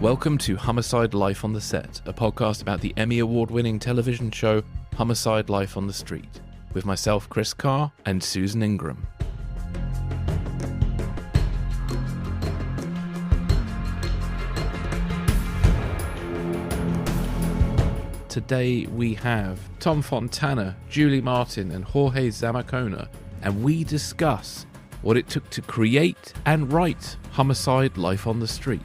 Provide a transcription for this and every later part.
Welcome to Homicide Life on the Set, a podcast about the Emmy Award-winning television show Homicide Life on the Street, with myself, Chris Carr, and Susan Ingram. Today we have Tom Fontana, Julie Martin, and Jorge Zamacona, and we discuss what it took to create and write Homicide Life on the Street.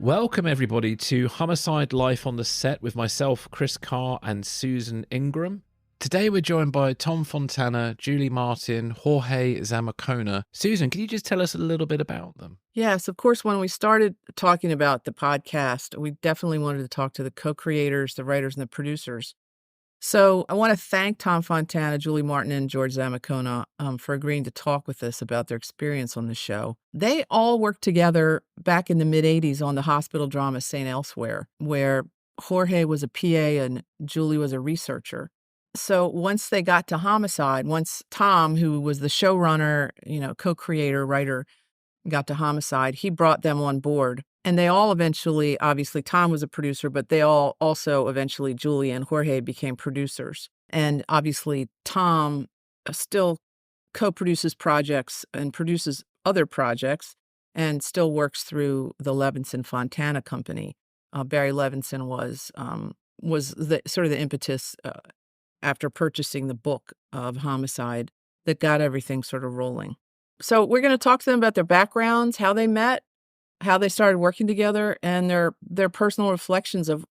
Welcome everybody to Homicide Life on the Set with myself, Chris Carr, and Susan Ingram. Today we're joined by Tom Fontana, Julie Martin, Jorge Zamacona. Susan, can you just tell us a little bit about them? Yes, of course, when we started talking about the podcast, we definitely wanted to talk to the co-creators, the writers, and the producers. So I want to thank Tom Fontana, Julie Martin, and Jorge Zamacona for agreeing to talk with us about their experience on the show. They all worked together back in the mid-'80s on the hospital drama St. Elsewhere, where Jorge was a PA and Julie was a researcher. So once they got to Homicide, once Tom, who was the showrunner, co-creator, writer, got to Homicide, he brought them on board. And they all eventually, obviously Tom was a producer, but they all also eventually, Julie and Jorge, became producers. And obviously Tom still co-produces projects and produces other projects and still works through the Levinson Fontana company. Barry Levinson was the sort of the impetus after purchasing the book of Homicide that got everything sort of rolling. So we're going to talk to them about their backgrounds, how they met, how they started working together, and their personal reflections of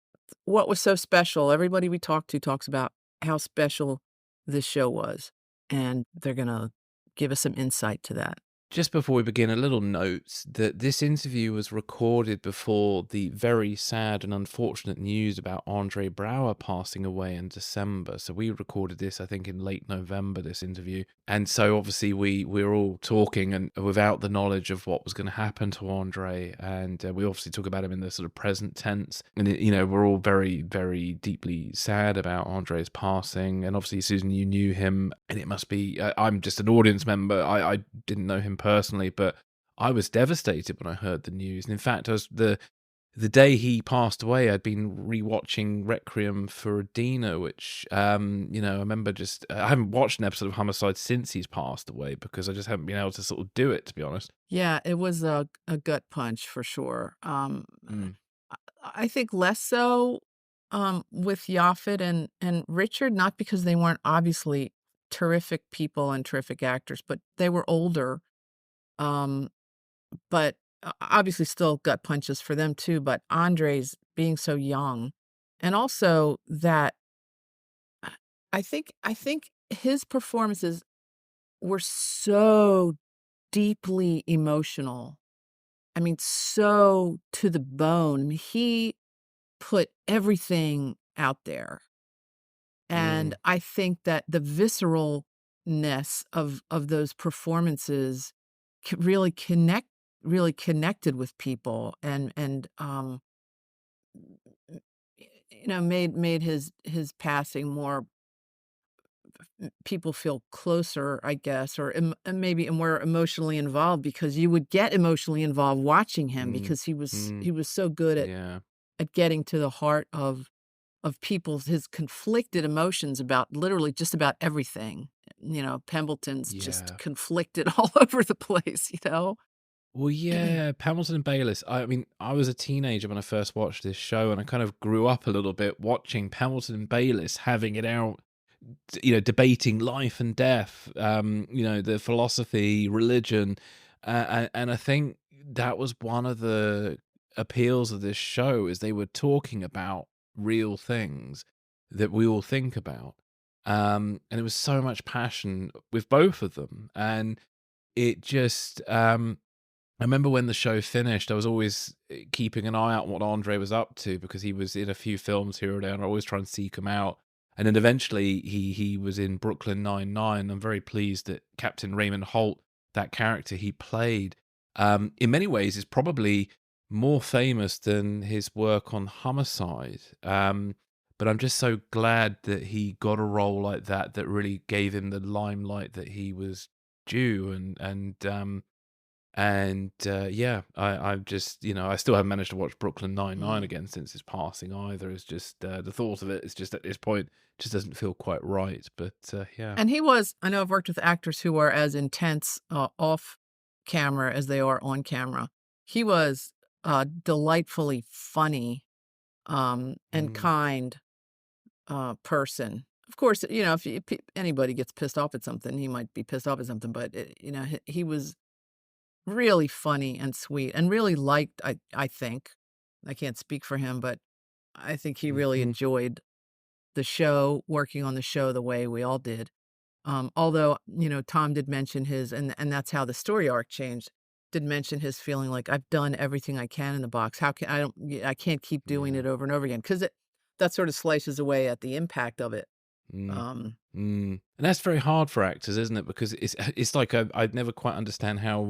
what was so special. Everybody we talked to talks about how special this show was, and they're going to give us some insight to that. Just before we begin, a little note that this interview was recorded before the very sad and unfortunate news about Andre Braugher passing away in December. So we recorded this, I think, in late November, this interview. And so obviously we were all talking and without the knowledge of what was going to happen to Andre. And we obviously talk about him in the sort of present tense. And, we're all very, very deeply sad about Andre's passing. And obviously, Susan, you knew him, and it must be, I'm just an audience member. I didn't know him personally, but I was devastated when I heard the news. And in fact, the day he passed away, I'd been rewatching Requiem for a Dina, which I remember I haven't watched an episode of Homicide since he's passed away because I just haven't been able to sort of do it, to be honest. Yeah, it was a gut punch for sure. I think less so with Yaphet and Richard, not because they weren't obviously terrific people and terrific actors, but they were older. But obviously still gut punches for them too, but Andre's being so young. And also that I think his performances were so deeply emotional. I mean, so to the bone. I mean, he put everything out there. And I think that the visceralness of those performances really connected with people and made his passing more people feel closer, I guess, or maybe more emotionally involved, because you would get emotionally involved watching him because he was so good at getting to the heart of people's his conflicted emotions about literally just about everything. Pembleton's just conflicted all over the place, Well, yeah, Pemberton and Bayliss. I mean, I was a teenager when I first watched this show, and I kind of grew up a little bit watching Pemberton and Bayliss having it out, debating life and death, the philosophy, religion, and I think that was one of the appeals of this show is they were talking about real things that we all think about, and it was so much passion with both of them, and it just I remember when the show finished, I was always keeping an eye out on what Andre was up to because he was in a few films here or there, and I always try and seek him out. And then eventually he was in Brooklyn Nine-Nine. I'm very pleased that Captain Raymond Holt, that character he played, in many ways is probably more famous than his work on Homicide. But I'm just so glad that he got a role like that that really gave him the limelight that he was due. Yeah, I've just, I still haven't managed to watch Brooklyn Nine-Nine Mm. again since his passing either. It's just the thought of it is just at this point just doesn't feel quite right. But yeah. And he was, I know I've worked with actors who are as intense off camera as they are on camera. He was delightfully funny and Mm, kind person. Of course, if anybody gets pissed off at something, he might be pissed off at something, but he was really funny and sweet and really liked, I think. I can't speak for him, but I think he really mhm, enjoyed the show, working on the show the way we all did. Although, Tom did mention his, and that's how the story arc changed, did mention his feeling like I've done everything I can in the box. How can I don't I can't keep doing yeah. it over and over again because that sort of slices away at the impact of it. Mm. Um, Mm. And that's very hard for actors, isn't it? Because it's like I'd never quite understand how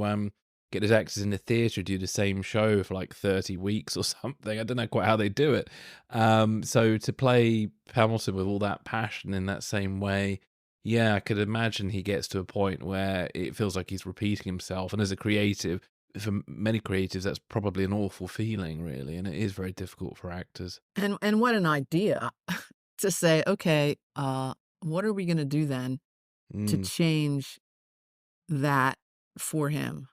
get those actors in the theatre do the same show for like 30 weeks or something. I don't know quite how they do it. So to play Hamilton with all that passion in that same way, yeah, I could imagine he gets to a point where it feels like he's repeating himself. And as a creative, for many creatives, that's probably an awful feeling, really, and it is very difficult for actors. and what an idea to say, okay, what are we going to do then to Mm, change that for him?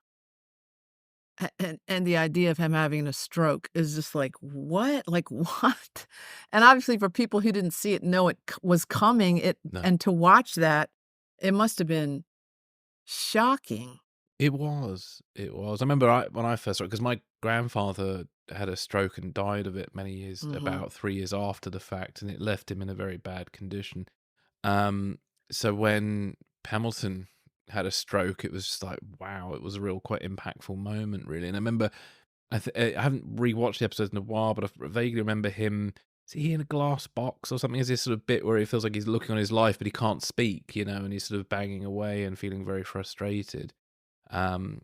And the idea of him having a stroke is just like, "What? Like, what?" And obviously for people who didn't see it, know it was coming, no. and to watch that, it must have been shocking. It was, it was. I remember when I first saw it, because my grandfather had a stroke and died of it many years, Mhm. about 3 years after the fact, and it left him in a very bad condition. Um, so when Hamilton had a stroke, it was just like, wow, it was a real quite impactful moment, really. And I remember, I haven't rewatched the episodes in a while, but I vaguely remember him. Is he in a glass box or something? Is this sort of bit where it feels like he's looking on his life, but he can't speak, and he's sort of banging away and feeling very frustrated. And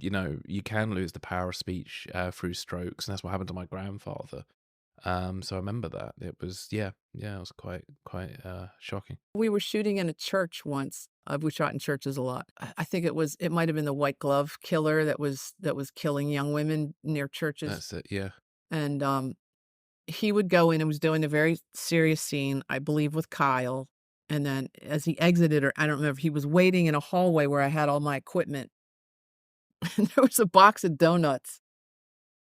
you can lose the power of speech through strokes, and that's what happened to my grandfather. So I remember that it was, yeah, it was quite shocking. We were shooting in a church once. We shot in churches a lot. I think it might have been the white glove killer that was killing young women near churches, That's it. Yeah. and, he would go in and was doing a very serious scene, I believe, with Kyle, and then as he exited, or I don't remember, he was waiting in a hallway where I had all my equipment, and there was a box of donuts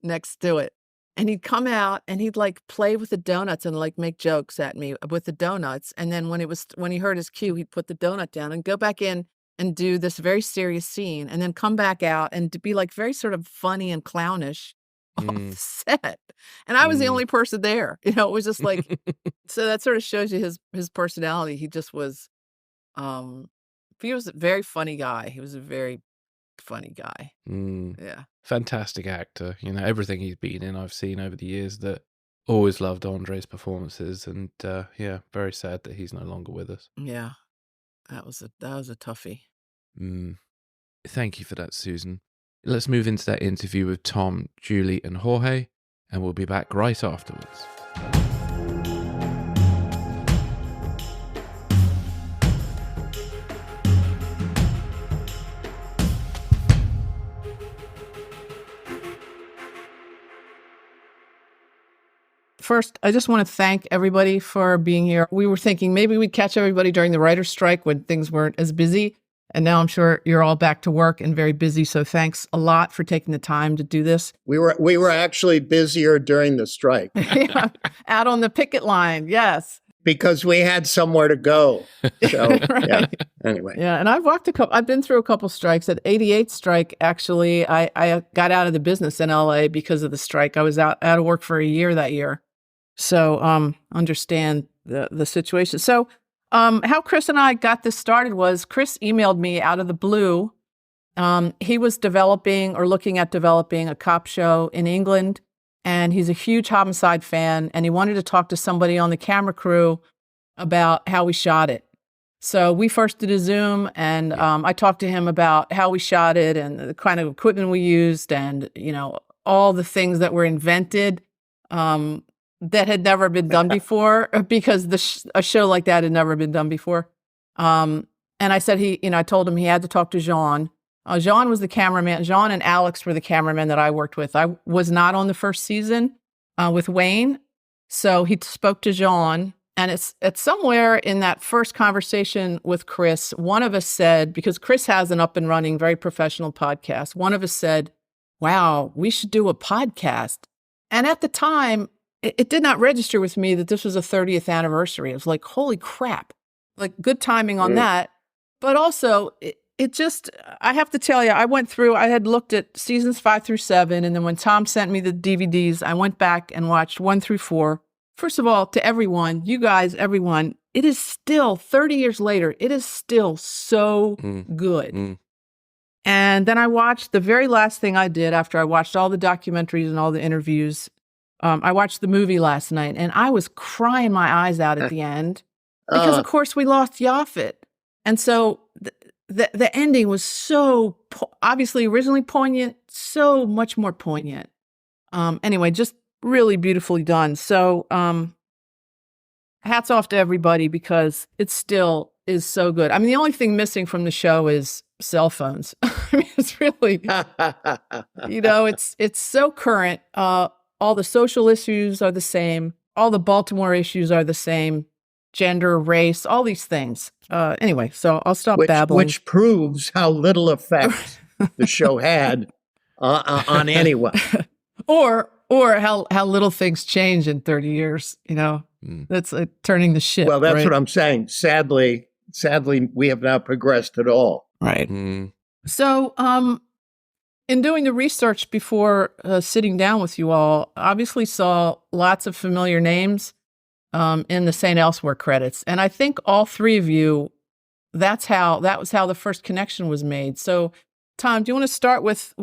next to it, and he'd come out, and he'd, like, play with the donuts and, like, make jokes at me with the donuts, and then when he heard his cue, he'd put the donut down and go back in and do this very serious scene, and then come back out and to be, like, very sort of funny and clownish off Mm, the set, and I was the mm. only person there, it was just like, so that sort of shows you his personality. He just was, um he was a very funny guy. He was a very funny guy. Mm. Yeah. Fantastic actor. Everything he's been in, I've seen over the years. That always loved Andre's performances, and yeah, very sad that he's no longer with us. Yeah. That was a toughie. Mm. Thank you for that, Susan. Let's move into that interview with Tom, Julie, and Jorge, and we'll be back right afterwards. First, I just wanna thank everybody for being here. We were thinking maybe we'd catch everybody during the writer's strike when things weren't as busy, and now I'm sure you're all back to work and very busy, so thanks a lot for taking the time to do this. We were actually busier during the strike Yeah, out on the picket line, yes. because we had somewhere to go. So yeah. Right. Anyway, Yeah, and I've been through a couple strikes. At 88 strike, actually, I got out of the business in LA because of the strike. I was out of work for a year that year. So, understand the situation. So, how Chris and I got this started was Chris emailed me out of the blue. He was developing or looking at developing a cop show in England, and he's a huge Homicide fan, and he wanted to talk to somebody on the camera crew about how we shot it. So we first did a Zoom, and I talked to him about how we shot it and the kind of equipment we used, and all the things that were invented that had never been done before, because a show like that had never been done before. And I said I told him he had to talk to Jean. Jean was the cameraman. Jean and Alex were the cameramen that I worked with. I was not on the first season with Wayne. So he spoke to Jean, and it's somewhere in that first conversation with Chris, one of us said, because Chris has an up and running, very professional podcast, one of us said, wow, we should do a podcast. And at the time, it did not register with me that this was a 30th anniversary. It was like, holy crap, like good timing on that. But also, it just, I have to tell you, I had looked at seasons 5 through 7. And then when Tom sent me the DVDs, I went back and watched 1 through 4. First of all, to everyone, you guys, everyone, it is still 30 years later. It is still so good. And then I watched the very last thing I did after I watched all the documentaries and all the interviews. I watched the movie last night, and I was crying my eyes out at the end because, of course, we lost Yaphet. And so the ending was so obviously originally poignant, so much more poignant. Anyway, just really beautifully done. So hats off to everybody, because it still is so good. I mean, the only thing missing from the show is cell phones. I mean, it's really, it's so current. All the social issues are the same. All the Baltimore issues are the same. Gender, race, all these things. Anyway, so I'll stop babbling. Which proves how little effect the show had on anyone. Or how little things change in 30 years, That's turning the ship. Well, that's what I'm saying. Sadly, we have not progressed at all. Right. So, in doing the research before sitting down with you all, obviously saw lots of familiar names in the St. Elsewhere credits. And I think all three of you, that was how the first connection was made. So, Tom, do you want to start with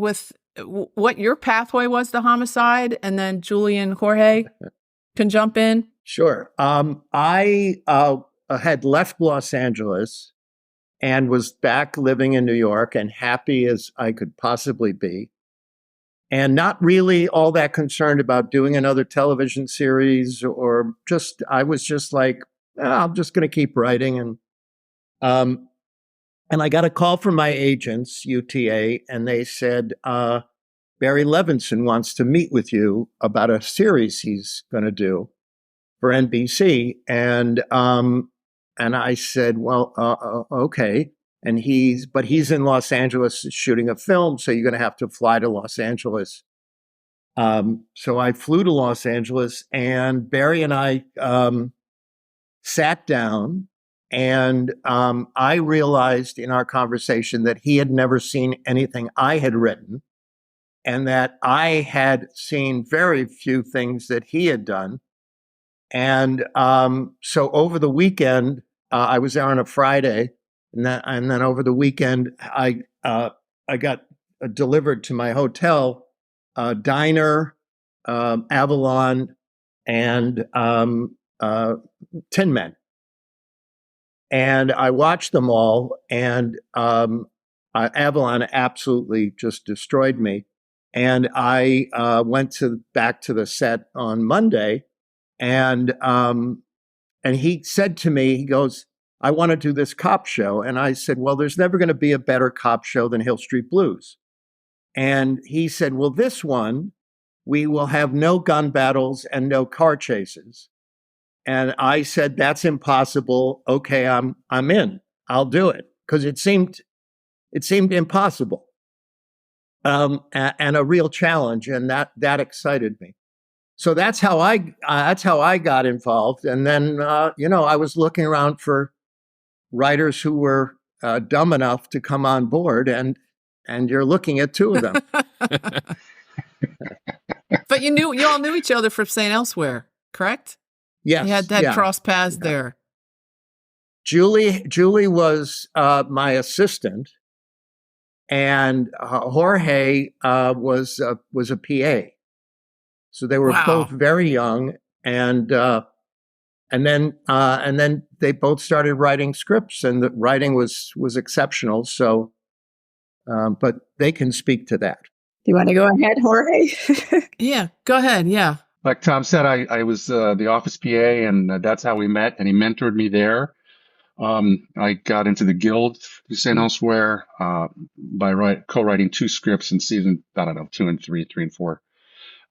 what your pathway was to Homicide, and then Julie and Jorge can jump in? Sure. I had left Los Angeles and was back living in New York, and happy as I could possibly be, and not really all that concerned about doing another television series, or I was just like, I'm just going to keep writing. And I got a call from my agents, UTA, and they said, Barry Levinson wants to meet with you about a series he's going to do for NBC. And I said, well, okay. And he's in Los Angeles shooting a film, so you're going to have to fly to Los Angeles. So I flew to Los Angeles, and Barry and I sat down, and I realized in our conversation that he had never seen anything I had written, and that I had seen very few things that he had done. And so over the weekend, I was there on a Friday, and then over the weekend, I got delivered to my hotel, Diner, Avalon, and Tin Men. And I watched them all, and Avalon absolutely just destroyed me. And I went back to the set on Monday, and he said to me, he goes, I want to do this cop show. And I said, well, there's never going to be a better cop show than Hill Street Blues. And he said, well, this one, we will have no gun battles and no car chases. And I said, that's impossible. Okay, I'm in. I'll do it. Because it seemed impossible. And a real challenge. And that excited me. So that's how I got involved. And then, I was looking around for writers who were dumb enough to come on board, and you're looking at two of them. But you all knew each other from St. Elsewhere, correct? Yes. You had cross paths there. Julie was my assistant, and Jorge was a PA. So they were both very young, and then they both started writing scripts, and the writing was exceptional. So, but they can speak to that. you want to go ahead, Jorge? Yeah, go ahead. Yeah. Like Tom said, I was the office PA, and that's how we met, and he mentored me there. I got into the guild through St. Elsewhere by co-writing 2 scripts in season, I don't know, 2 and 3, 3 and 4.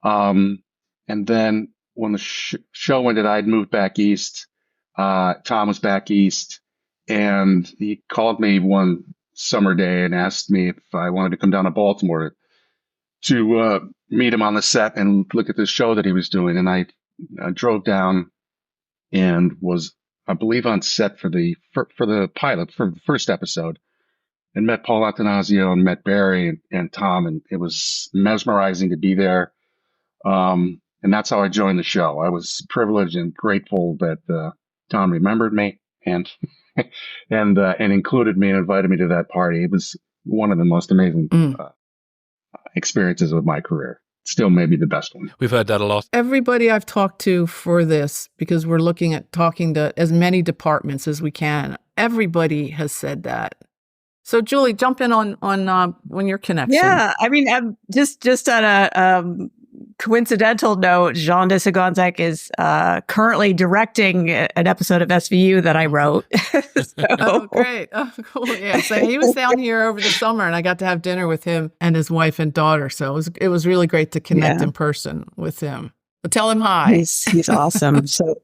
And then when the show ended, I'd moved back east. Tom was back east, and he called me one summer day and asked me if I wanted to come down to Baltimore to meet him on the set and look at this show that he was doing. And I drove down and was, I believe, on set for the pilot, for the first episode, and met Paul Attanasio and met Barry and Tom, and it was mesmerizing to be there. And that's how I joined the show. I was privileged and grateful that Tom remembered me and and included me and invited me to that party. It was one of the most amazing experiences of my career. Still maybe the best one. We've heard that a lot. Everybody I've talked to for this, because we're looking at talking to as many departments as we can, everybody has said that. So Julie, jump in on your connection. Yeah, I mean, just on a coincidental note, Jean de Segonzac is currently directing an episode of SVU that I wrote. Oh, great. Oh, cool. Yeah. So he was down here over the summer, and I got to have dinner with him and his wife and daughter. So it was really great to connect in person with him. But tell him hi. He's awesome. So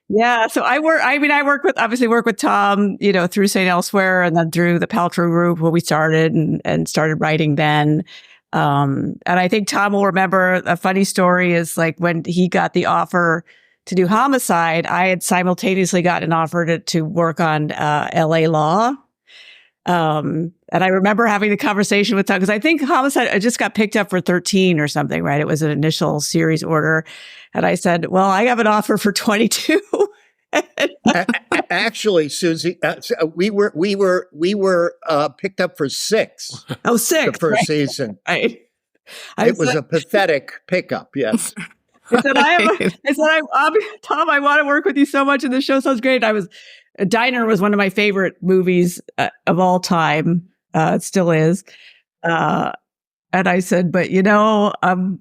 I work with Tom, through St. Elsewhere and then through the Paltrow Group where we started and started writing then. And I think Tom will remember a funny story is like when he got the offer to do Homicide, I had simultaneously gotten an offer to work on LA Law. And I remember having the conversation with Tom because I think Homicide just got picked up for 13 or something, right? It was an initial series order. And I said, well, I have an offer for 22. Actually, Susie, we were picked up for 6. Oh, 6. The first season. Right. It was a pathetic pickup. Yes. I said, Tom, I want to work with you so much, and the show sounds great. Diner was one of my favorite movies of all time. It still is. And I said, but I'm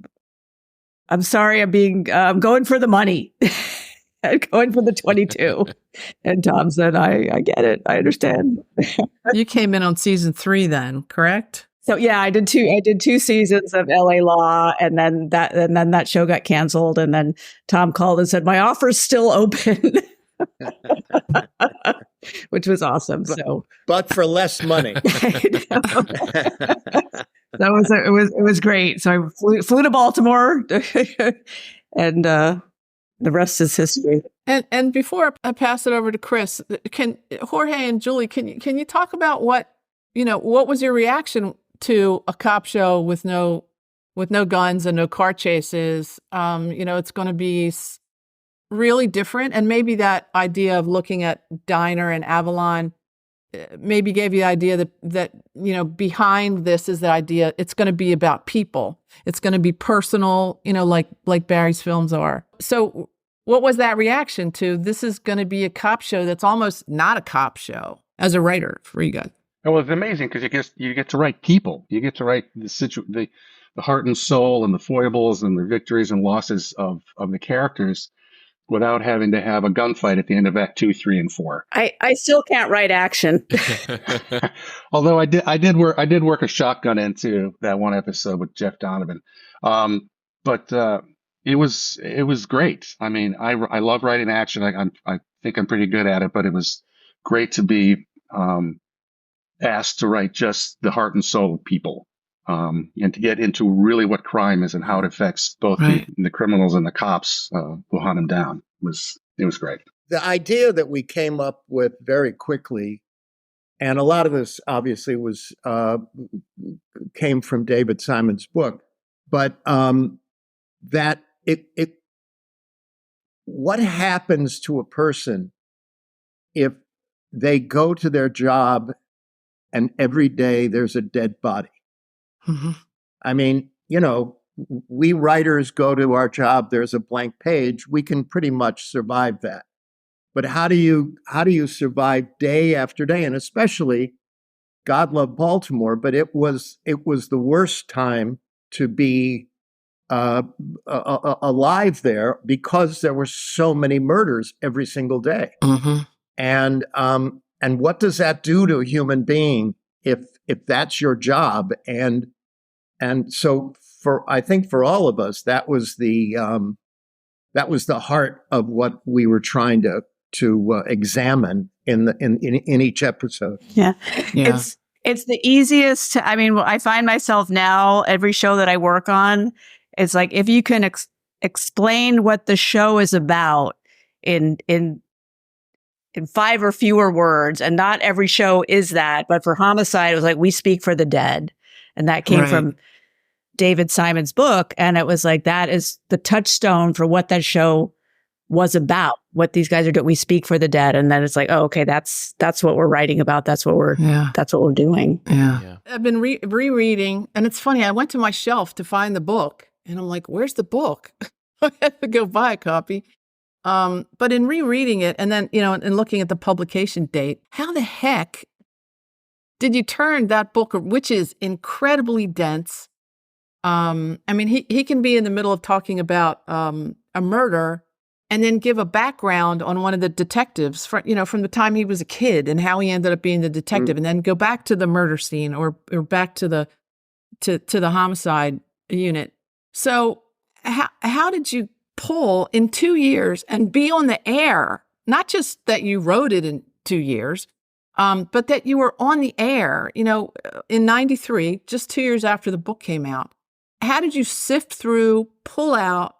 sorry, I'm going for the money. Going for the 22. And Tom said, I get it. I understand. You came in on season 3 then, correct? So yeah, I did 2 seasons of LA Law, and then that show got canceled. And then Tom called and said, my offer's still open. Which was awesome. But for less money. It was great. So I flew to Baltimore and the rest is history. And before I pass it over to Chris, can Jorge and Julie, can you talk about what was your reaction to a cop show with no guns and no car chases? It's going to be really different, and maybe that idea of looking at Diner and Avalon maybe gave you the idea that behind this is the idea it's going to be about people. It's going to be personal, like Barry's films are. So what was that reaction to this is going to be a cop show that's almost not a cop show as a writer for you guys? Well, it's amazing because you get to write people. You get to write the heart and soul and the foibles and the victories and losses of the characters without having to have a gunfight at the end of Act 2, 3, and 4. I still can't write action. Although I did work a shotgun into that one episode with Jeff Donovan. But it was great. I mean, I love writing action. I think I'm pretty good at it, but it was great to be asked to write just the heart and soul of people. And to get into really what crime is and how it affects both the criminals and the cops who hunt them down. It was great. The idea that we came up with very quickly, and a lot of this obviously came from David Simon's book, but that what happens to a person if they go to their job and every day there's a dead body? Mm-hmm. I mean, we writers go to our job, there's a blank page, we can pretty much survive that. But how do you survive day after day? And especially, God love Baltimore, but it was the worst time to be alive there because there were so many murders every single day. Mm-hmm. And what does that do to a human being if that's your job? And so I think for all of us, that was the heart of what we were trying to examine in each episode. Yeah. It's the easiest to, I mean, I find myself now, every show that I work on, it's like, if you can explain what the show is about in 5 or fewer words, and not every show is that, but for Homicide, it was like, we speak for the dead. And that came from David Simon's book. And it was like, that is the touchstone for what that show was about, what these guys are doing. We speak for the dead. And then it's like, oh, okay, that's what we're writing about. That's what we're doing. Yeah. I've been rereading, and it's funny. I went to my shelf to find the book, and I'm like, where's the book? I had to go buy a copy. But in rereading it, and then, and looking at the publication date, how the heck did you turn that book, which is incredibly dense? I mean, he can be in the middle of talking about a murder, and then give a background on one of the detectives from the time he was a kid and how he ended up being the detective, and then go back to the murder scene or back to the homicide unit. So how did you pull in 2 years and be on the air? Not just that you wrote it in 2 years, but that you were on the air, in 93, just 2 years after the book came out. How did you sift through, pull out,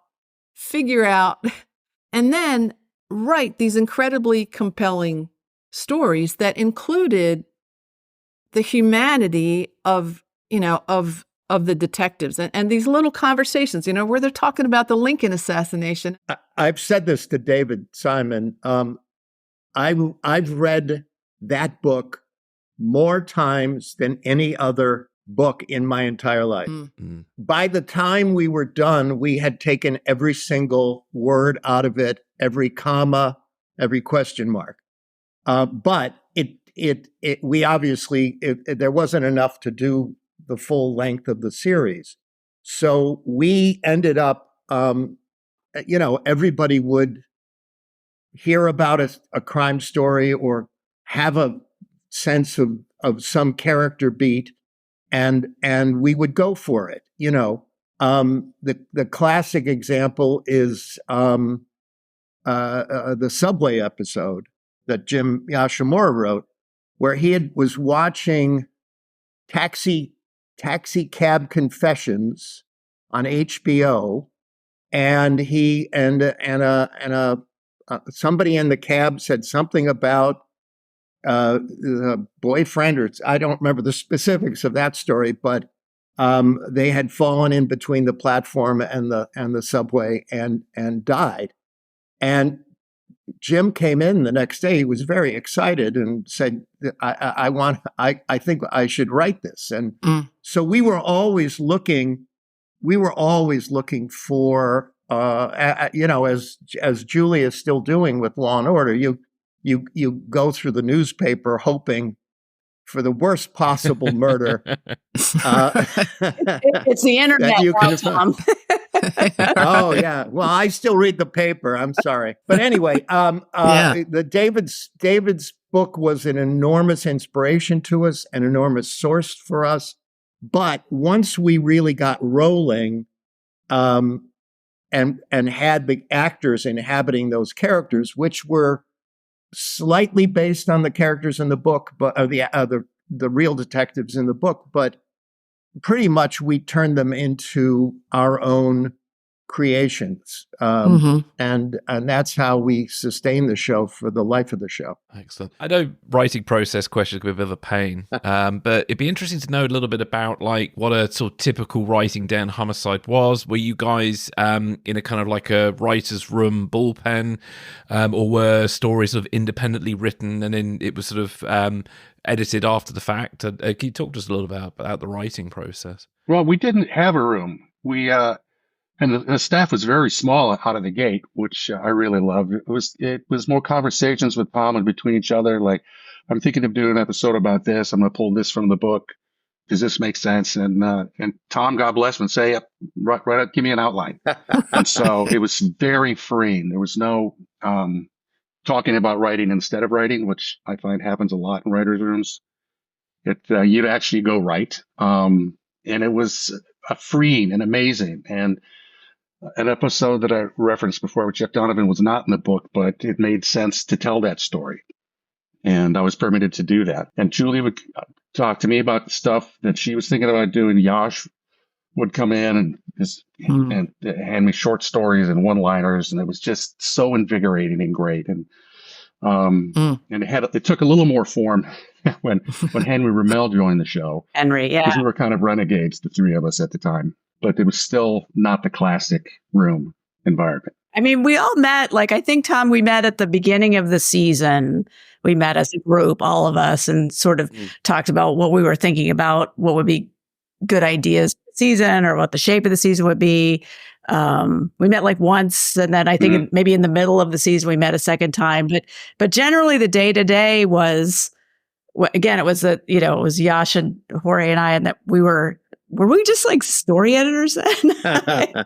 figure out, and then write these incredibly compelling stories that included the humanity of the detectives and these little conversations, where they're talking about the Lincoln assassination? I've said this to David Simon. I've read that book more times than any other book in my entire life. Mm-hmm. By the time we were done, we had taken every single word out of it, every comma, every question mark. But we obviously, there wasn't enough to do the full length of the series. So we ended up, everybody would hear about a crime story or have a sense of some character beat, and we would go for it. The classic example is the subway episode that Jim Yashimura wrote, where he was watching Taxi Cab Confessions on HBO, and somebody in the cab said something about the boyfriend, or I don't remember the specifics of that story, but they had fallen in between the platform and the subway and died. And Jim came in the next day. He was very excited and said, I think I should write this. And so we were always looking for, as Julie is still doing with Law and Order, you go through the newspaper hoping for the worst possible murder. It's the internet. Oh yeah. Well, I still read the paper. I'm sorry, but anyway, the David's book was an enormous inspiration to us, an enormous source for us. But once we really got rolling, and had the actors inhabiting those characters, which were slightly based on the characters in the book, but the real detectives in the book, but pretty much we turned them into our own creations, and that's how we sustain the show for the life of the show. Excellent. I know writing process questions can be a bit of a pain, but it'd be interesting to know a little bit about what a sort of typical writing day on Homicide was. Were you guys in a kind of like a writer's room bullpen, or were stories sort of independently written and then it was sort of edited after the fact? Can you talk to us a little bit about the writing process? Well, we didn't have a room. And the staff was very small out of the gate, which I really loved. It was more conversations with Tom and between each other. Like, I'm thinking of doing an episode about this. I'm going to pull this from the book. does this make sense? And Tom, God bless him, would say, yep, right up, give me an outline. And so it was very freeing. There was no talking about writing instead of writing, which I find happens a lot in writers' rooms. You'd actually go write. And it was freeing and amazing. And an episode that I referenced before with Jeff Donovan was not in the book, but it made sense to tell that story. And I was permitted to do that. And Julie would talk to me about the stuff that she was thinking about doing. Yash would come in and hand me short stories and one-liners, and it was just so invigorating and great. And it took a little more form when Henry Rommel joined the show. Henry, yeah, because we were kind of renegades, the three of us at the time, but it was still not the classic room environment. I mean, we all met, like, I think, Tom, we met at the beginning of the season. We met as a group, all of us, and sort of talked about what we were thinking about, what would be good ideas for the season or what the shape of the season would be. We met like once, and then I think maybe in the middle of the season, we met a second time. But generally the day-to-day was, again, it was it was Yash and Jorge and I, and that were we just like story editors then?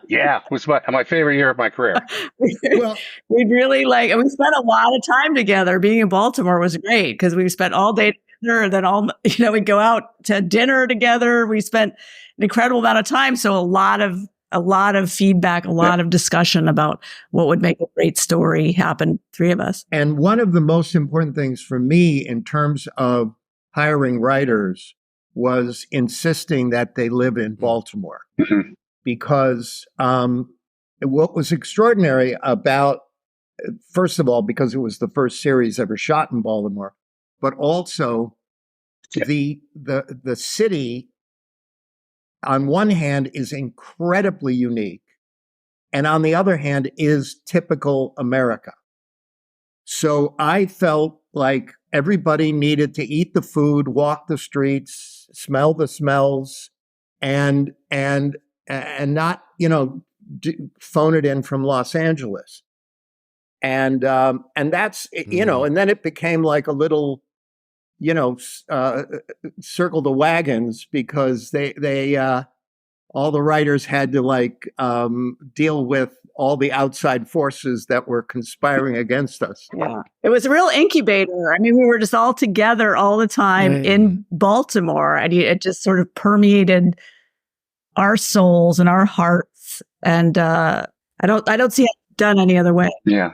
Yeah, it was my favorite year of my career. Well, we really we spent a lot of time together. Being in Baltimore was great because we spent all day together, and then we'd go out to dinner together. We spent an incredible amount of time. So a lot of feedback, a lot of discussion about what would make a great story happen, three of us. And one of the most important things for me in terms of hiring writers was insisting that they live in Baltimore. Because what was extraordinary about, first of all, because it was the first series ever shot in Baltimore, but also the city, on one hand, is incredibly unique, and on the other hand, is typical America. So I felt like everybody needed to eat the food, walk the streets, smell the smells, and not, phone it in from Los Angeles. And that's, and then it became like a little, circle the wagons, because they all the writers had to deal with all the outside forces that were conspiring against us. Yeah. It was a real incubator. I mean, we were just all together all the time in Baltimore, and it just sort of permeated our souls and our hearts. And I don't see it done any other way. Yeah.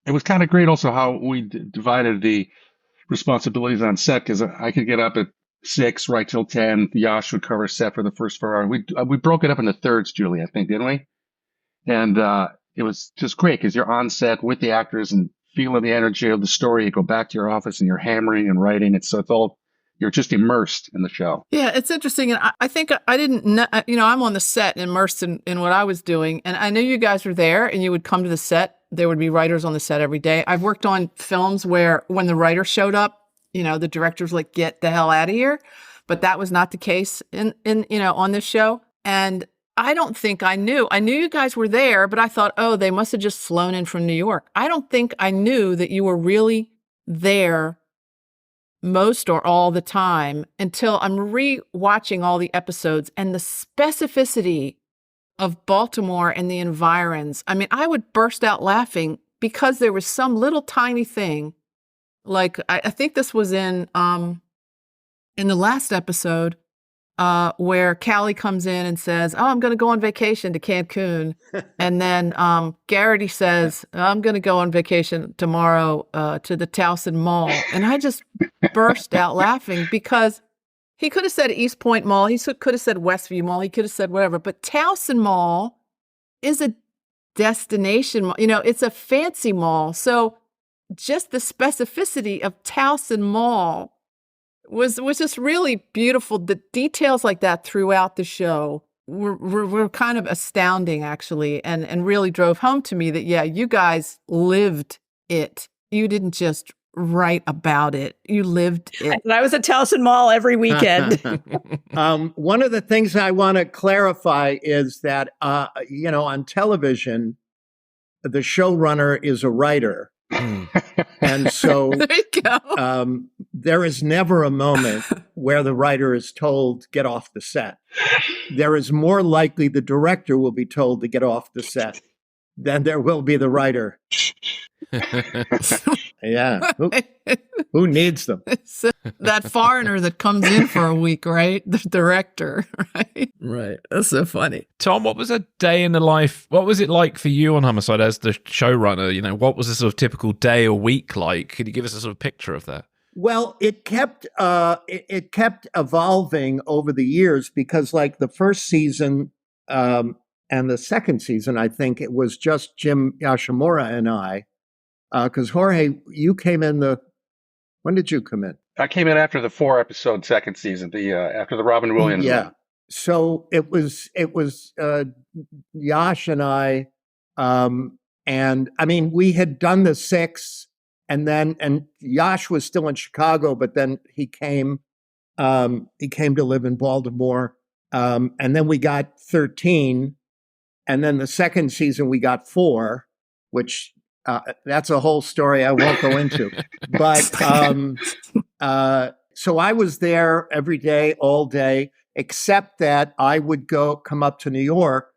It was kind of great also how we divided the responsibilities on set, because I could get up at 6 right till 10. Yash would cover set for the first 4 hours. We broke it up into thirds, Julie, I think, didn't we? And it was just great because you're on set with the actors and feeling the energy of the story. You go back to your office and you're hammering and writing. It's all, you're just immersed in the show. Yeah, it's interesting. And I think I didn't know, I'm on the set and immersed in what I was doing. And I knew you guys were there and you would come to the set. There would be writers on the set every day. I've worked on films where when the writer showed up, the director's like, get the hell out of here. But that was not the case in on this show. And I don't think I knew. I knew you guys were there, but I thought, oh, they must have just flown in from New York. I don't think I knew that you were really there most or all the time until I'm re-watching all the episodes, and the specificity of Baltimore and the environs. I mean, I would burst out laughing because there was some little tiny thing. Like, I think this was in the last episode, where Callie comes in and says, oh, I'm going to go on vacation to Cancun. And then Garrity says, I'm going to go on vacation tomorrow to the Towson Mall. And I just burst out laughing because he could have said East Point Mall. He could have said Westview Mall. He could have said whatever. But Towson Mall is a destination mall. It's a fancy mall. So just the specificity of Towson Mall was just really beautiful. The details like that throughout the show were kind of astounding, actually, and really drove home to me that, yeah, you guys lived it. You didn't just write about it. You lived it. And I was at Towson Mall every weekend. One of the things I want to clarify is that, on television, the showrunner is a writer. And so There you go. there is never a moment where the writer is told, get off the set. There is more likely the director will be told to get off the set than there will be the writer. Yeah. Who needs them? So that foreigner that comes in for a week, right? The director, right? Right. That's so funny. Tom, what was a day in the life? What was it like for you on Homicide as the showrunner? You know, what was a sort of typical day or week like? Could you give us a sort of picture of that? Well, it kept evolving over the years because, like, the first season and the second season, I think it was just Jim Yashimura and I. Because Jorge, you came in when did you come in? I came in after the 4-episode second season, after the Robin Williams Yeah. one. So it was Yash and I, and I mean, we had done the 6, and Yash was still in Chicago, but then he came to live in Baltimore, and then we got 13, and then the second season we got 4, which that's a whole story I won't go into. But so I was there every day, all day, except that I would come up to New York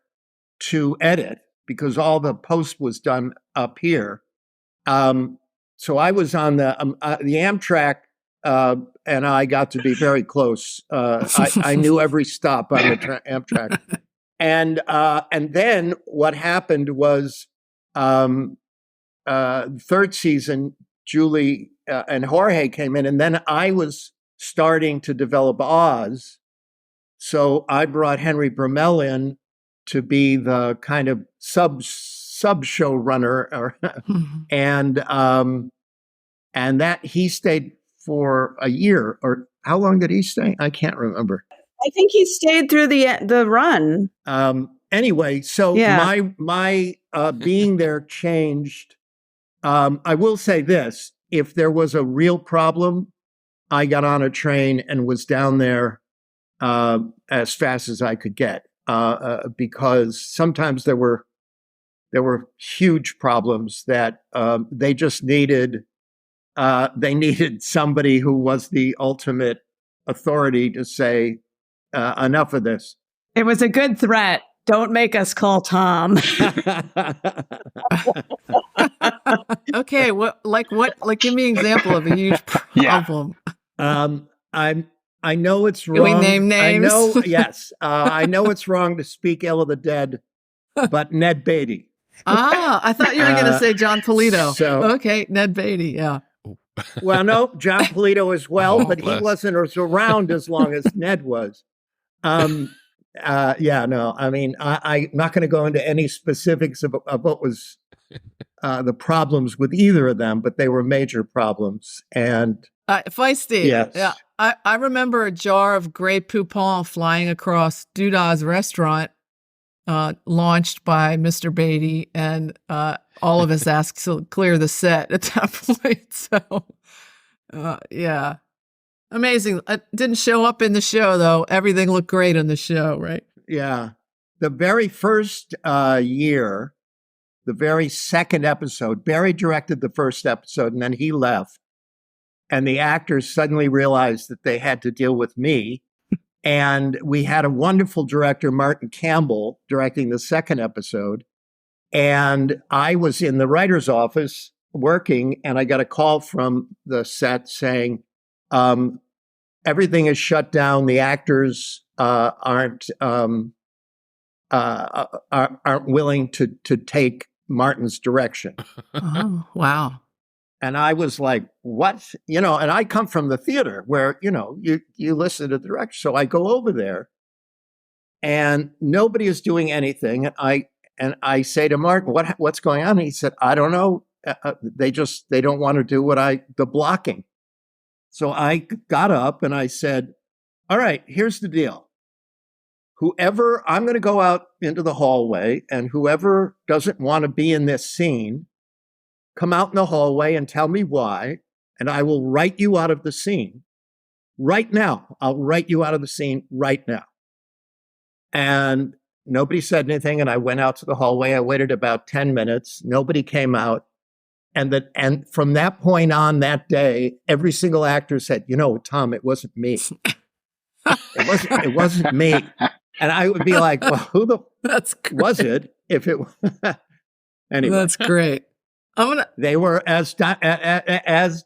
to edit because all the post was done up here. So I was on the Amtrak, and I got to be very close. I knew every stop on the Amtrak. And then what happened was, third season, Julie and Jorge came in, and then I was starting to develop Oz. So I brought Henry Brumell in to be the kind of sub showrunner, and that he stayed for a year. Or how long did he stay? I can't remember. I think he stayed through the run. Anyway, so my being there changed. I will say this: if there was a real problem, I got on a train and was down there as fast as I could get, because sometimes there were huge problems that they just needed. They needed somebody who was the ultimate authority to say, enough of this. It was a good threat. Don't make us call Tom. Okay, what? Give me an example of a huge problem. I know it's wrong. Can we name names? I know, yes. I know it's wrong to speak ill of the dead, but Ned Beatty. I thought you were going to say John Polito. So, okay, Ned Beatty, yeah. Well, no, John Polito as well, but bless. he wasn't around as long as Ned was. Yeah, no, I mean, I'm not going to go into any specifics of what was the problems with either of them, but they were major problems. And feisty. Yes. Yeah. I remember a jar of Grey Poupon flying across Doodah's restaurant, launched by Mr. Beatty, and all of us asked to clear the set at that point. So, yeah. Amazing. It didn't show up in the show, though. Everything looked great in the show, right? yeah, the very first year, the very second episode, Barry directed the first episode and then he left. And the actors suddenly realized that they had to deal with me. And we had a wonderful director, Martin Campbell, directing the second episode. And I was in the writer's office working, and I got a call from the set saying, everything is shut down. The actors aren't willing to take Martin's direction. Oh, wow. And I was like, what? And I come from the theater where, you listen to the director. So I go over there and nobody is doing anything. And I say to Martin, what's going on? And he said, I don't know. They don't want to do the blocking. So I got up and I said, all right, here's the deal. I'm going to go out into the hallway, and whoever doesn't want to be in this scene, come out in the hallway and tell me why, and I will write you out of the scene right now. I'll write you out of the scene right now. And nobody said anything, and I went out to the hallway. I waited about 10 minutes. Nobody came out. and from that point on that day, every single actor said, Tom, it wasn't me. It wasn't me. And I would be like, well, who the was it? If it anyway, That's great. They were, as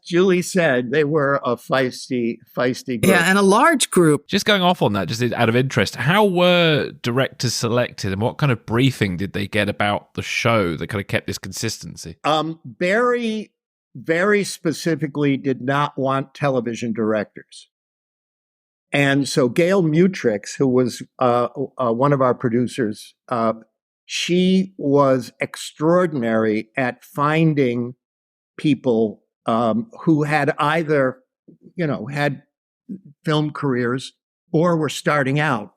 Julie said, they were a feisty group. Yeah, and a large group. Just going off on that, just out of interest, how were directors selected and what kind of briefing did they get about the show that kind of kept this consistency? Barry very specifically did not want television directors. And so Gail Mutrix, who was one of our producers, she was extraordinary at finding people who had either, had film careers or were starting out.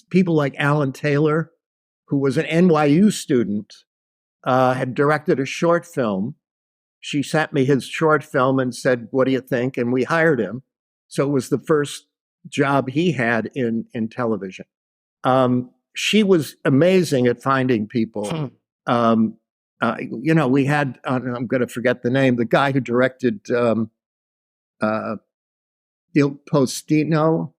People like Alan Taylor, who was an NYU student, had directed a short film. She sent me his short film and said, "What do you think?" And we hired him. So it was the first job he had in television. She was amazing at finding people. We had, I'm going to forget the name, the guy who directed Il Postino,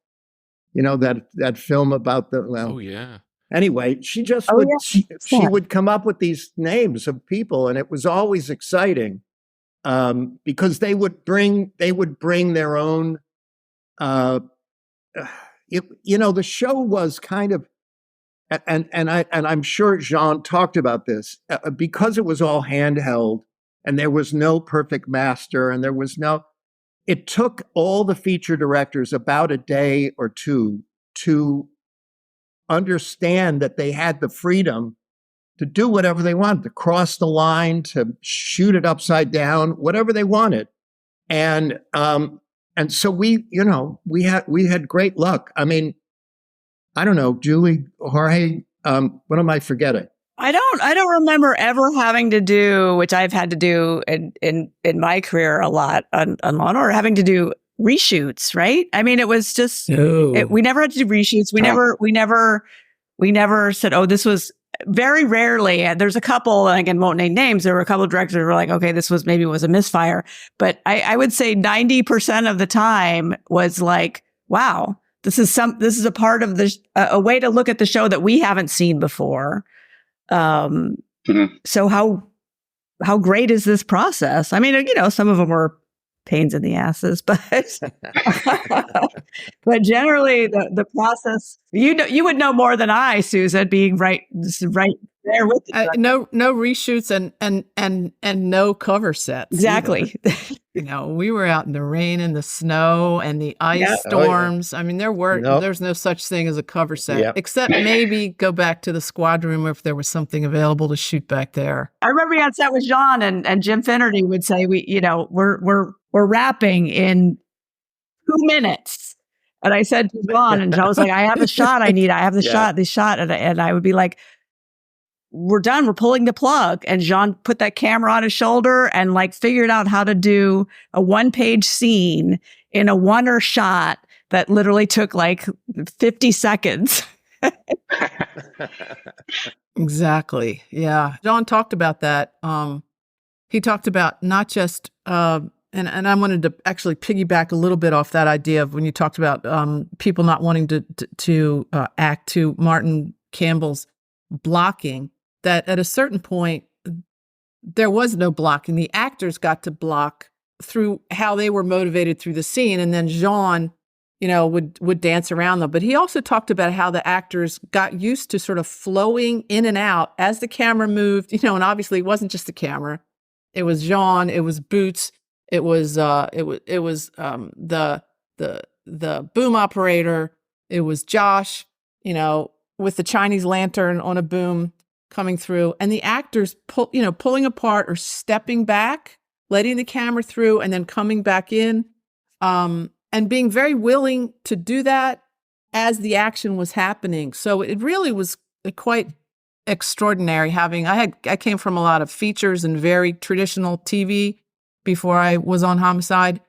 that film about the, oh, yeah. Anyway, she just she would come up with these names of people, and it was always exciting because they would bring their own, the show was kind of, and I'm sure Jean talked about this, because it was all handheld and there was no perfect master and it took all the feature directors about a day or two to understand that they had the freedom to do whatever they wanted, to cross the line, to shoot it upside down, whatever they wanted. And so we had great luck. I mean, I don't know, Julie, Jorge, what am I forgetting? I don't remember ever having to do, which I've had to do in my career a lot on Law and Order, having to do reshoots, right? I mean, it was just, we never had to do reshoots. We never said, oh, this was very rarely. There's a couple, and again, won't name names. There were a couple of directors who were like, okay, this was a misfire. But I would say 90% of the time was like, wow, this is a part of a way to look at the show that we haven't seen before. So how great is this process? I mean, some of them were pains in the asses, but but generally the process, you would know more than I, Susan, being right there with you. No reshoots and no cover sets. Exactly. We were out in the rain and the snow and the ice storms. I mean, there's no such thing as a cover set, except maybe go back to the squad room if there was something available to shoot back there. I remember on set with John and Jim Finnerty would say, we're wrapping in 2 minutes. And I said to John, and John was like, I have the shot this shot. And I would be like, we're done. We're pulling the plug. And Jean put that camera on his shoulder and figured out how to do a 1-page scene in a one-er shot that literally took 50 seconds. Exactly. Yeah. John talked about that. He talked about not just, and I wanted to actually piggyback a little bit off that idea of when you talked about people not wanting to act to Martin Campbell's blocking, that at a certain point, there was no blocking. The actors got to block through how they were motivated through the scene. And then Jean, would dance around them. But he also talked about how the actors got used to sort of flowing in and out as the camera moved, and obviously it wasn't just the camera. It was Jean, it was Boots, it was the boom operator, it was Josh, with the Chinese lantern on a boom coming through, and the actors pulling apart or stepping back, letting the camera through, and then coming back in, and being very willing to do that as the action was happening. So it really was quite extraordinary. I came from a lot of features and very traditional TV before I was on Homicide,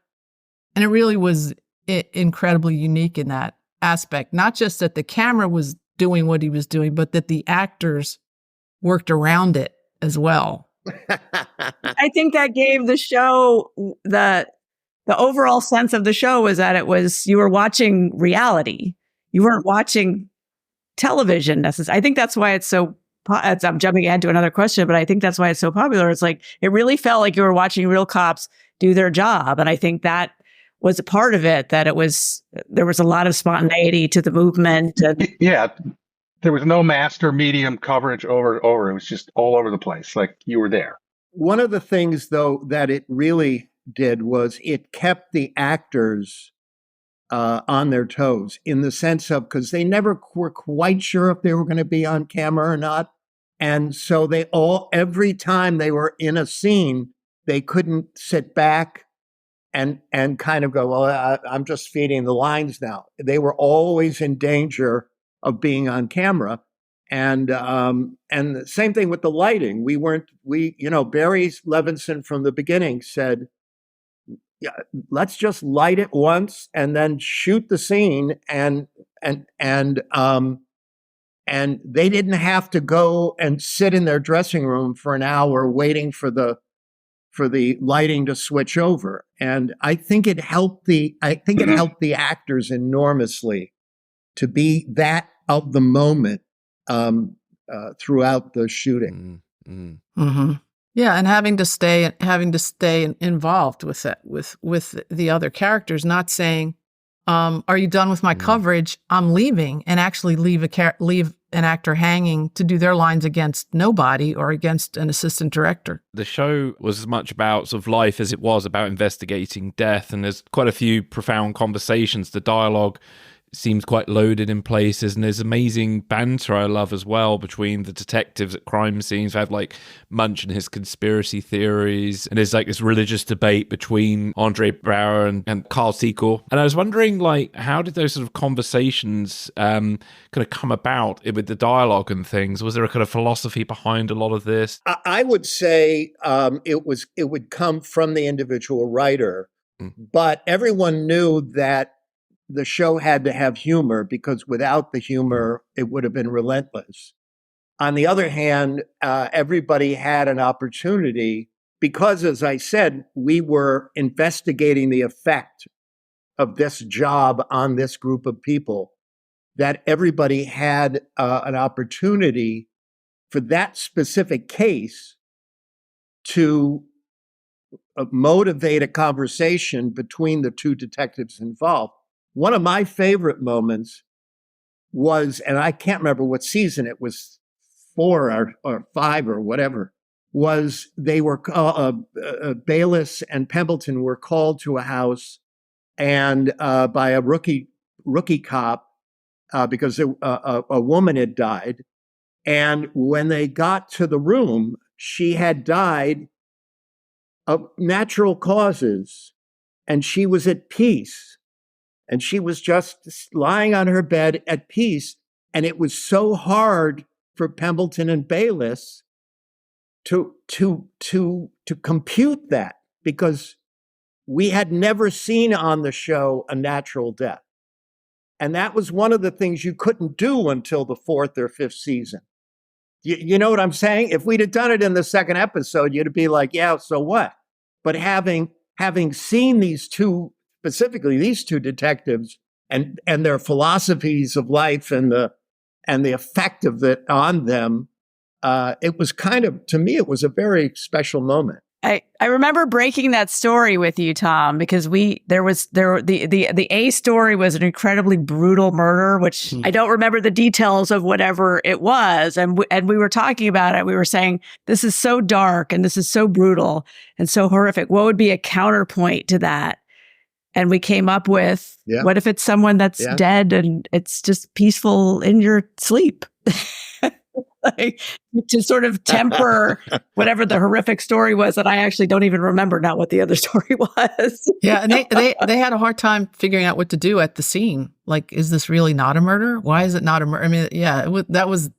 and it really was incredibly unique in that aspect. Not just that the camera was doing what he was doing, but that the actors worked around it as well. I think that gave the show the overall sense of the show was that you were watching reality. You weren't watching television necessarily. I think that's why it's so. I'm jumping ahead to another question, but I think that's why it's so popular. It's like it really felt like you were watching real cops do their job, and I think that was a part of it. That there was a lot of spontaneity to the movement. And Yeah, there was no master medium coverage over. It was just all over the place. Like you were there. One of the things, though, that it really did was it kept the actors on their toes, in the sense of, because they never were quite sure if they were going to be on camera or not. And so every time they were in a scene, they couldn't sit back and kind of go, well, I'm just feeding the lines now. They were always in danger of being on camera. And the same thing with the lighting. Barry Levinson from the beginning said, yeah, let's just light it once and then shoot the scene. And they didn't have to go and sit in their dressing room for an hour waiting for the lighting to switch over. And I think it helped the actors enormously to be that of the moment throughout the shooting. Mm-hmm. Yeah, and having to stay involved with it, with the other characters, not saying, "Are you done with my coverage? I'm leaving," and actually leave an actor hanging to do their lines against nobody or against an assistant director. The show was as much about sort of life as it was about investigating death, and there's quite a few profound conversations. The dialogue seems quite loaded in places, and there's amazing banter I love as well between the detectives at crime scenes. We have like Munch and his conspiracy theories, and there's like this religious debate between Andre Braugher and Carl Secor. And I was wondering, like, how did those sort of conversations kind of come about with the dialogue and things? Was there a kind of philosophy behind a lot of this? I would say it would come from the individual writer, but everyone knew that the show had to have humor, because without the humor, it would have been relentless. On the other hand, everybody had an opportunity, because, as I said, we were investigating the effect of this job on this group of people, that everybody had an opportunity for that specific case to motivate a conversation between the two detectives involved. One of my favorite moments was, and I can't remember what season it was, 4 or 5 or whatever, was they were, Bayless and Pembleton were called to a house and by a rookie cop because a woman had died. And when they got to the room, she had died of natural causes, and she was at peace. And she was just lying on her bed at peace. And it was so hard for Pembleton and Bayless to compute that, because we had never seen on the show a natural death. And that was one of the things you couldn't do until the 4th or 5th season. You know what I'm saying? If we'd have done it in the 2nd episode, you'd be like, yeah, so what? But having seen these two, specifically these two detectives and their philosophies of life and the effect of it on them, it was kind of, to me, it was a very special moment. I remember breaking that story with you, Tom, because the A story was an incredibly brutal murder, which I don't remember the details of whatever it was. And we were talking about it. We were saying, this is so dark and this is so brutal and so horrific. What would be a counterpoint to that? And we came up with, what if it's someone that's dead and it's just peaceful in your sleep? Like, to sort of temper whatever the horrific story was that I actually don't even remember now what the other story was. Yeah, and they had a hard time figuring out what to do at the scene. Like, is this really not a murder? Why is it not a murder? I mean, yeah, that was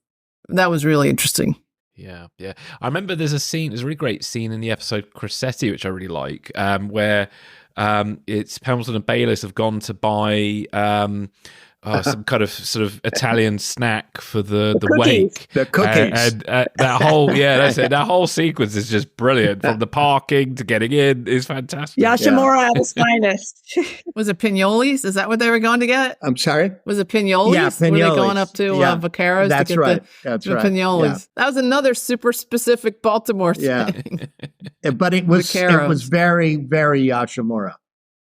really interesting. Yeah. I remember there's a really great scene in the episode Cressetti, which I really like, where it's Pembleton and Bayless have gone to buy some kind of sort of Italian snack for the cookies. wake. The cookies. And that whole, that's it. That whole sequence is just brilliant. From the parking to getting in is fantastic. Yashimura at his finest. Was it Pignolis? Is that what they were going to get? I'm sorry? Was it Pignolis? Yeah, Were they Pignolis. going up to Yeah. Vaccaro's That's to get right. the That's right. Pignolis? Yeah. That was another super specific Baltimore Yeah. thing. But it was Vaccaro's. very, very Yashimura,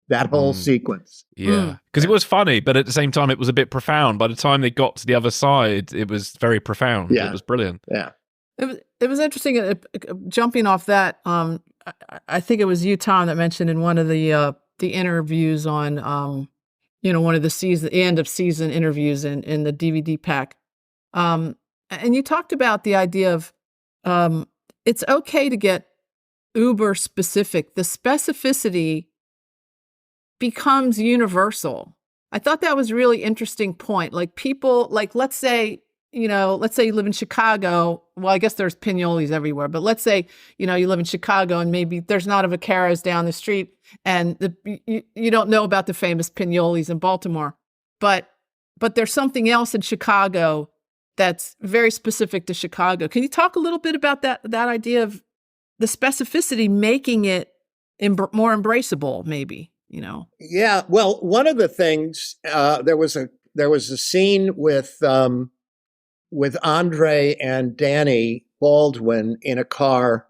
that whole sequence. Yeah, because it was funny, but at the same time, it was a bit profound. By the time they got to the other side, it was very profound. Yeah. It was brilliant. Yeah. It was interesting. Jumping off that, I think it was you, Tom, that mentioned in one of the interviews on, one of the end of season interviews in the DVD pack, and you talked about the idea of it's okay to get uber specific. The specificity becomes universal. I thought that was a really interesting point. Like people, like let's say you live in Chicago. Well, I guess there's Pignolis everywhere, but let's say, you live in Chicago and maybe there's not a Vaccaro's down the street and you don't know about the famous Pignolis in Baltimore, but there's something else in Chicago that's very specific to Chicago. Can you talk a little bit about that idea of the specificity making it more embraceable, maybe? Yeah. Well, one of the things there was a scene with Andre and Danny Baldwin in a car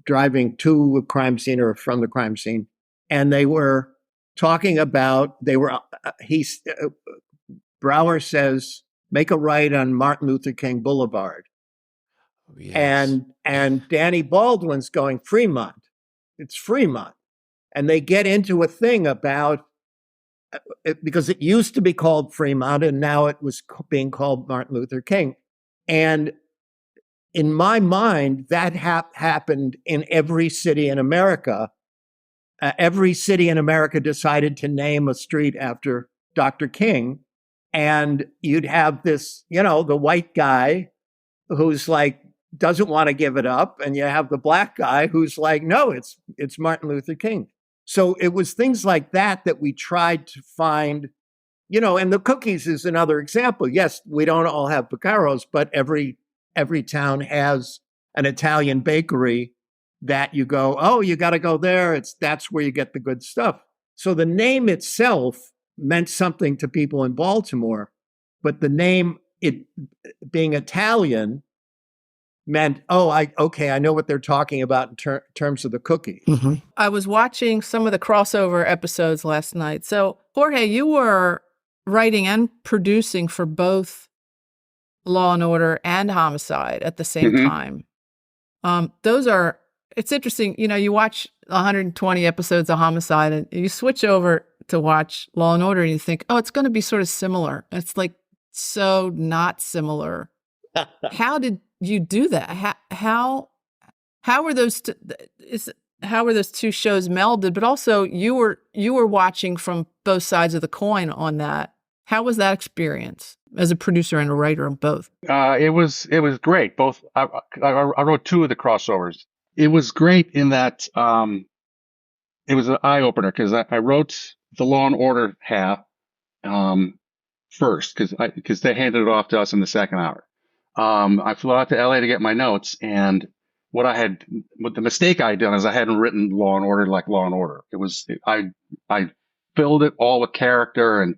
driving to a crime scene or from the crime scene, and they were talking about Brower says, "Make a right on Martin Luther King Boulevard," and Danny Baldwin's going, "Fremont, it's Fremont." And they get into a thing about because it used to be called Fremont and now it was being called Martin Luther King. And in my mind, that happened in every city in America. Every city in America decided to name a street after Dr. King. And you'd have this, the white guy who's like, doesn't want to give it up. And you have the black guy who's like, no, it's Martin Luther King. So it was things like that we tried to find, and the cookies is another example. Yes, we don't all have Vaccaro's, but every town has an Italian bakery that you go, oh, you got to go there. That's where you get the good stuff. So the name itself meant something to people in Baltimore, but the name, it being Italian, meant, I know what they're talking about in terms of the cookie. Mm-hmm. I was watching some of the crossover episodes last night. So, Jorge, you were writing and producing for both Law and Order and Homicide at the same time. It's interesting, you watch 120 episodes of Homicide and you switch over to watch Law and Order and you think, it's going to be sort of similar. It's like so not similar. How did you do that? How were those how were those two shows melded? But also you were watching from both sides of the coin on that. How was that experience as a producer and a writer on both? It was great. Both I wrote two of the crossovers. It was great in that it was an eye opener because I wrote the Law and Order half first because they handed it off to us in the second hour. I flew out to LA to get my notes, and what the mistake I had done is I hadn't written Law and Order like Law and Order. I filled it all with character and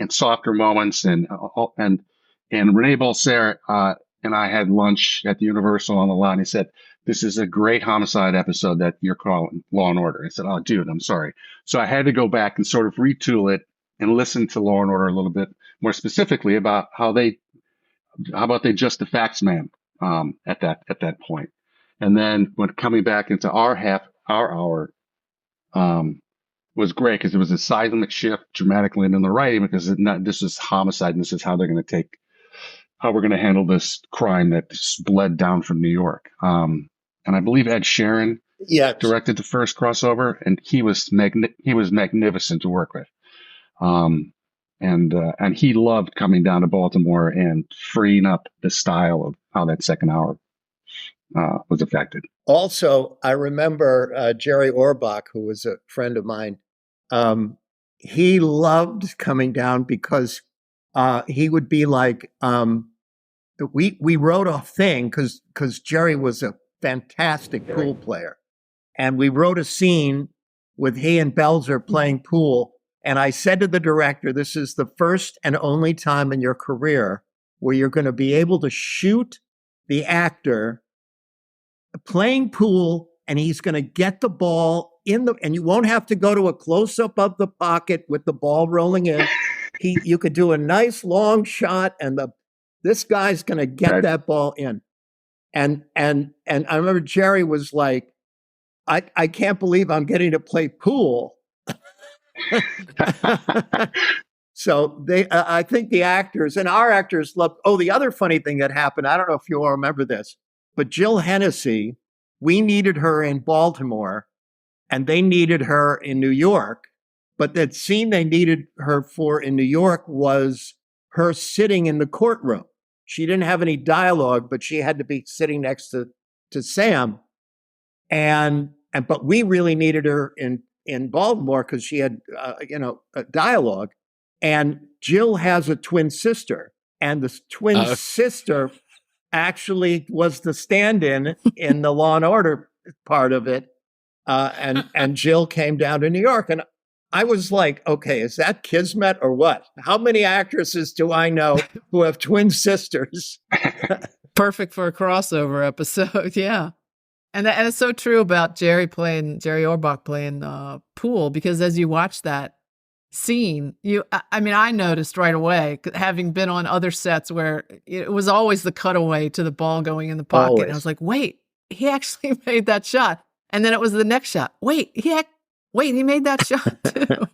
softer moments and Rene Balser and I had lunch at the Universal on the lot. And he said, "This is a great Homicide episode that you're calling Law and Order." I said, "Oh, dude, I'm sorry." So I had to go back and sort of retool it and listen to Law and Order a little bit more specifically about how about they just the facts man at that point. And then when coming back into our hour was great because it was a seismic shift dramatically in the writing because this is Homicide and this is how they're going to how we're going to handle this crime that bled down from New York. And I believe Ed Sheeran directed the first crossover, and he was magnificent to work with. And he loved coming down to Baltimore and freeing up the style of how that second hour was affected. Also, I remember Jerry Orbach, who was a friend of mine. he loved coming down because he would be like, we wrote a thing because Jerry was a fantastic pool player. And we wrote a scene with he and Belzer playing pool. And I said to the director, this is the first and only time in your career where you're going to be able to shoot the actor playing pool, and he's going to get the ball and you won't have to go to a close-up of the pocket with the ball rolling in. You could do a nice long shot, and this guy's going to get that ball in. And I remember Jerry was like, I can't believe I'm getting to play pool. So I think the actors and our actors loved. Oh, the other funny thing that happened, I don't know if you all remember this, but Jill Hennessy, we needed her in Baltimore and they needed her in New York. But that scene they needed her for in New York was her sitting in the courtroom. She didn't have any dialogue, but she had to be sitting next to Sam. But we really needed her in Baltimore because she had, a dialogue. And Jill has a twin sister, and the twin sister actually was the stand-in in the Law and Order part of it. And Jill came down to New York, and I was like, okay, is that kismet or what? How many actresses do I know who have twin sisters? Perfect for a crossover episode, yeah. And it's so true about Jerry Orbach playing pool, because as you watch that scene, I noticed right away, having been on other sets where it was always the cutaway to the ball going in the pocket. Always. And I was like, wait, he actually made that shot. And then it was the next shot. Wait, he made that shot too.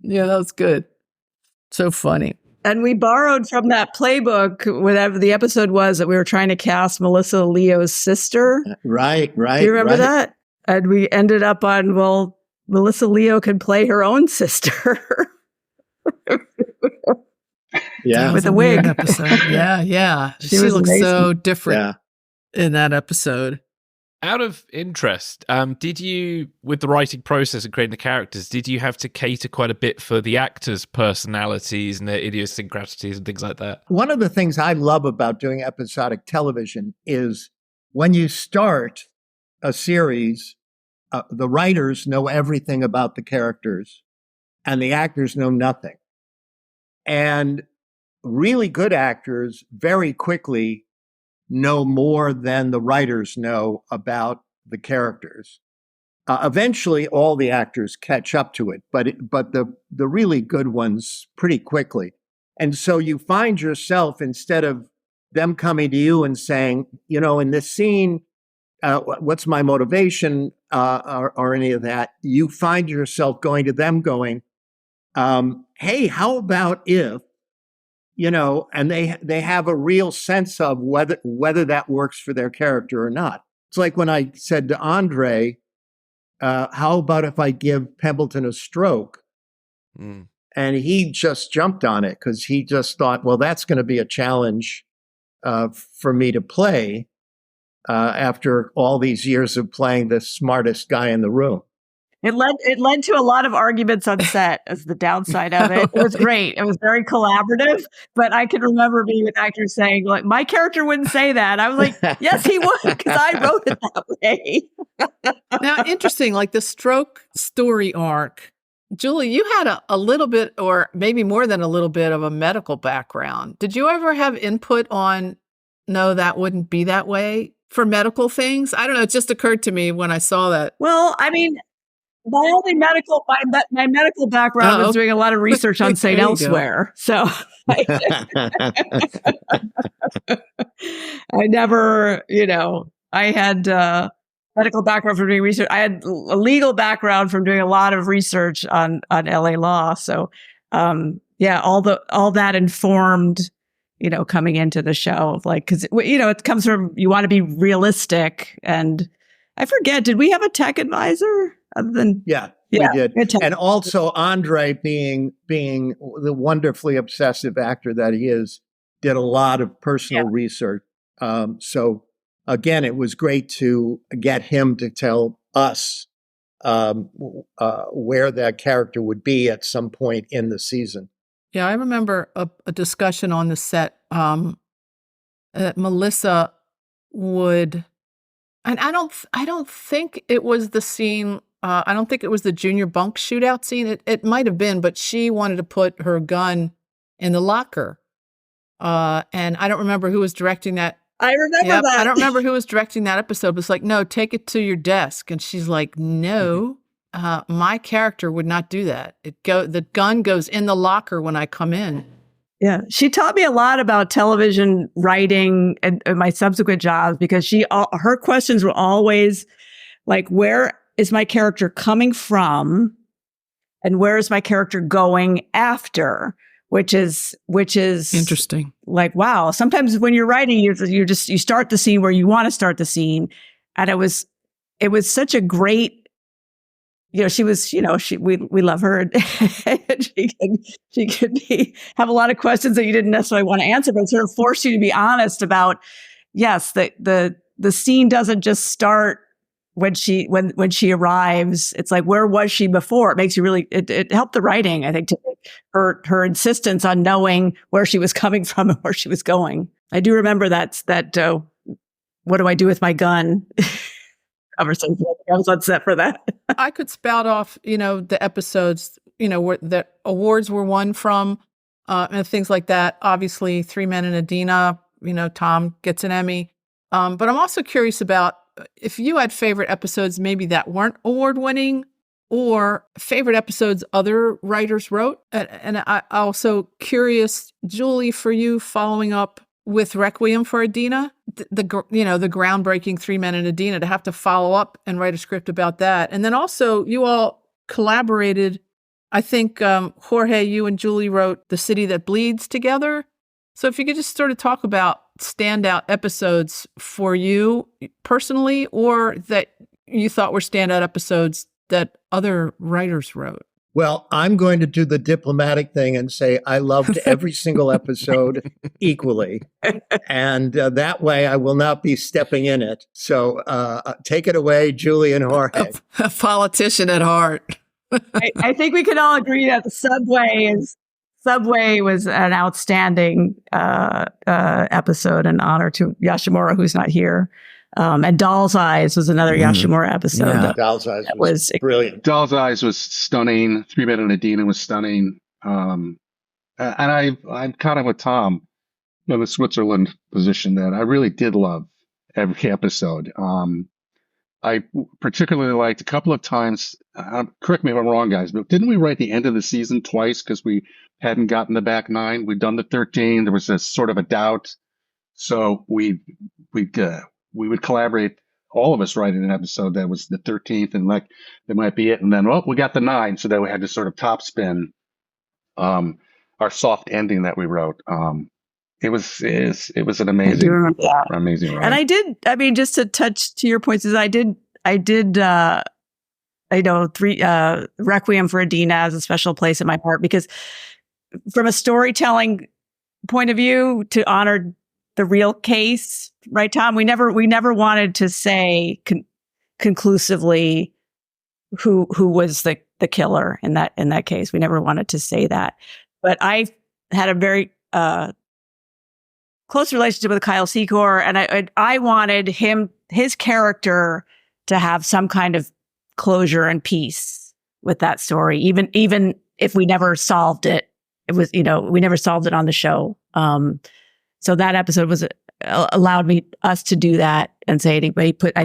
Yeah, that was good. So funny. And we borrowed from that playbook, whatever the episode was, that we were trying to cast Melissa Leo's sister. Right. Do you remember that? And we ended up on, well, Melissa Leo can play her own sister. Yeah. With a wig. Episode. Yeah. She was looks amazing. so different in that episode. Out of interest, did you, with the writing process and creating the characters, did you have to cater quite a bit for the actors' personalities and their idiosyncrasies and things like that? One of the things I love about doing episodic television is when you start a series, the writers know everything about the characters and the actors know nothing. And really good actors very quickly know more than the writers know about the characters. Eventually, all the actors catch up to it, but the really good ones pretty quickly. And so you find yourself, instead of them coming to you and saying, in this scene, what's my motivation or any of that, you find yourself going to them going, hey, how about if, and they have a real sense of whether that works for their character or not. It's like when I said to Andre, how about if I give Pemberton a stroke? Mm. And he just jumped on it because he just thought, well, that's going to be a challenge for me to play after all these years of playing the smartest guy in the room. It led to a lot of arguments on set as the downside of it. It was great. It was very collaborative, but I can remember being with actors saying, like, my character wouldn't say that. I was like, yes, he would, because I wrote it that way. Now, interesting, like the stroke story arc. Julie, you had a little bit, or maybe more than a little bit, of a medical background. Did you ever have input on, no, that wouldn't be that way for medical things? I don't know. It just occurred to me when I saw that. Well, I mean, my medical background was doing a lot of research on St. Elsewhere. So I never, I had medical background from doing research. I had a legal background from doing a lot of research on LA law. So, all that informed, coming into the show, like, cause it comes from, you want to be realistic. And I forget, did we have a tech advisor other than? Yeah, we did. And also Andre, being the wonderfully obsessive actor that he is, did a lot of personal research. So again, it was great to get him to tell us where that character would be at some point in the season. Yeah, I remember a discussion on the set that Melissa would, and I don't think it was the scene. I don't think it was the junior bunk shootout scene. It might have been, but she wanted to put her gun in the locker, and I don't remember who was directing that. I remember that. I don't remember who was directing that episode, but it's like, no, take it to your desk. And she's like, no, my character would not do that. The gun goes in the locker when I come in. Yeah. She taught me a lot about television writing and my subsequent jobs, because her questions were always like, where is my character coming from? And where is my character going after? Which is Interesting. Like, wow. Sometimes when you're writing, you start the scene where you want to start the scene. And it was such a great, we love her. she could have a lot of questions that you didn't necessarily want to answer, but sort of force you to be honest about, yes, the scene doesn't just start when she arrives. It's like, where was she before? It makes you really, it helped the writing, I think, to her insistence on knowing where she was coming from and where she was going. I do remember that what do I do with my gun? Conversation. I was on set for that. I could spout off, the episodes, where the awards were won from, and things like that. Obviously, Three Men and Adina, Tom gets an Emmy. But I'm also curious about if you had favorite episodes, maybe that weren't award winning, or favorite episodes other writers wrote. And I also curious, Julie, for you, following up with Requiem for Adina, the groundbreaking Three Men and Adina, to have to follow up and write a script about that. And then also you all collaborated. I think, Jorge, you and Julie wrote The City That Bleeds together. So if you could just sort of talk about standout episodes for you personally, or that you thought were standout episodes that other writers wrote. Well, I'm going to do the diplomatic thing and say I loved every single episode equally. And that way I will not be stepping in it. So take it away, Julie and Jorge. A politician at heart. I think we can all agree that Subway was an outstanding episode, in honor to Yoshimura, who's not here. And Doll's Eyes was another Yoshimura episode. Yeah. Doll's Eyes was brilliant. Doll's Eyes was stunning. Three Men and Adina was stunning. And I'm kind of with Tom in the Switzerland position that I really did love every episode. I particularly liked a couple of times, correct me if I'm wrong, guys, but didn't we write the end of the season twice because we hadn't gotten the back 9? We'd done the 13. There was a sort of a doubt. So we would collaborate, all of us writing an episode that was the 13th, and like, that might be it. And then, we got the 9. So then we had to sort of top spin our soft ending that we wrote. It was an amazing ride. And just to touch to your points, I did Requiem for Adina as a special place in my heart, because from a storytelling point of view, to honor the real case, right, Tom? We never wanted to say conclusively who was the killer in that case. We never wanted to say that. But I had a very close relationship with Kyle Secor, and I wanted his character to have some kind of closure and peace with that story, even if we never solved it. It was, we never solved it on the show. So that episode allowed us to do that and say, I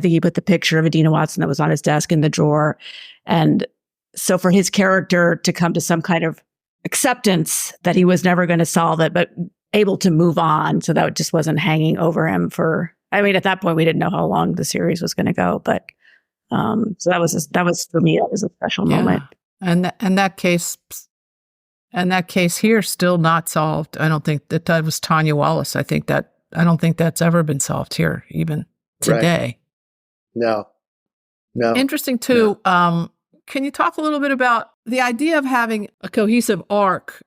think he put the picture of Adina Watson that was on his desk in the drawer. And so for his character to come to some kind of acceptance that he was never going to solve it, but able to move on, so that it just wasn't hanging over him at that point we didn't know how long the series was going to go, but so that was for me, that was a special moment. And that case here still not solved. I don't think that was Tanya Wallace. I don't think that's ever been solved here, even today. Right. No. Interesting too. No. Can you talk a little bit about the idea of having a cohesive arc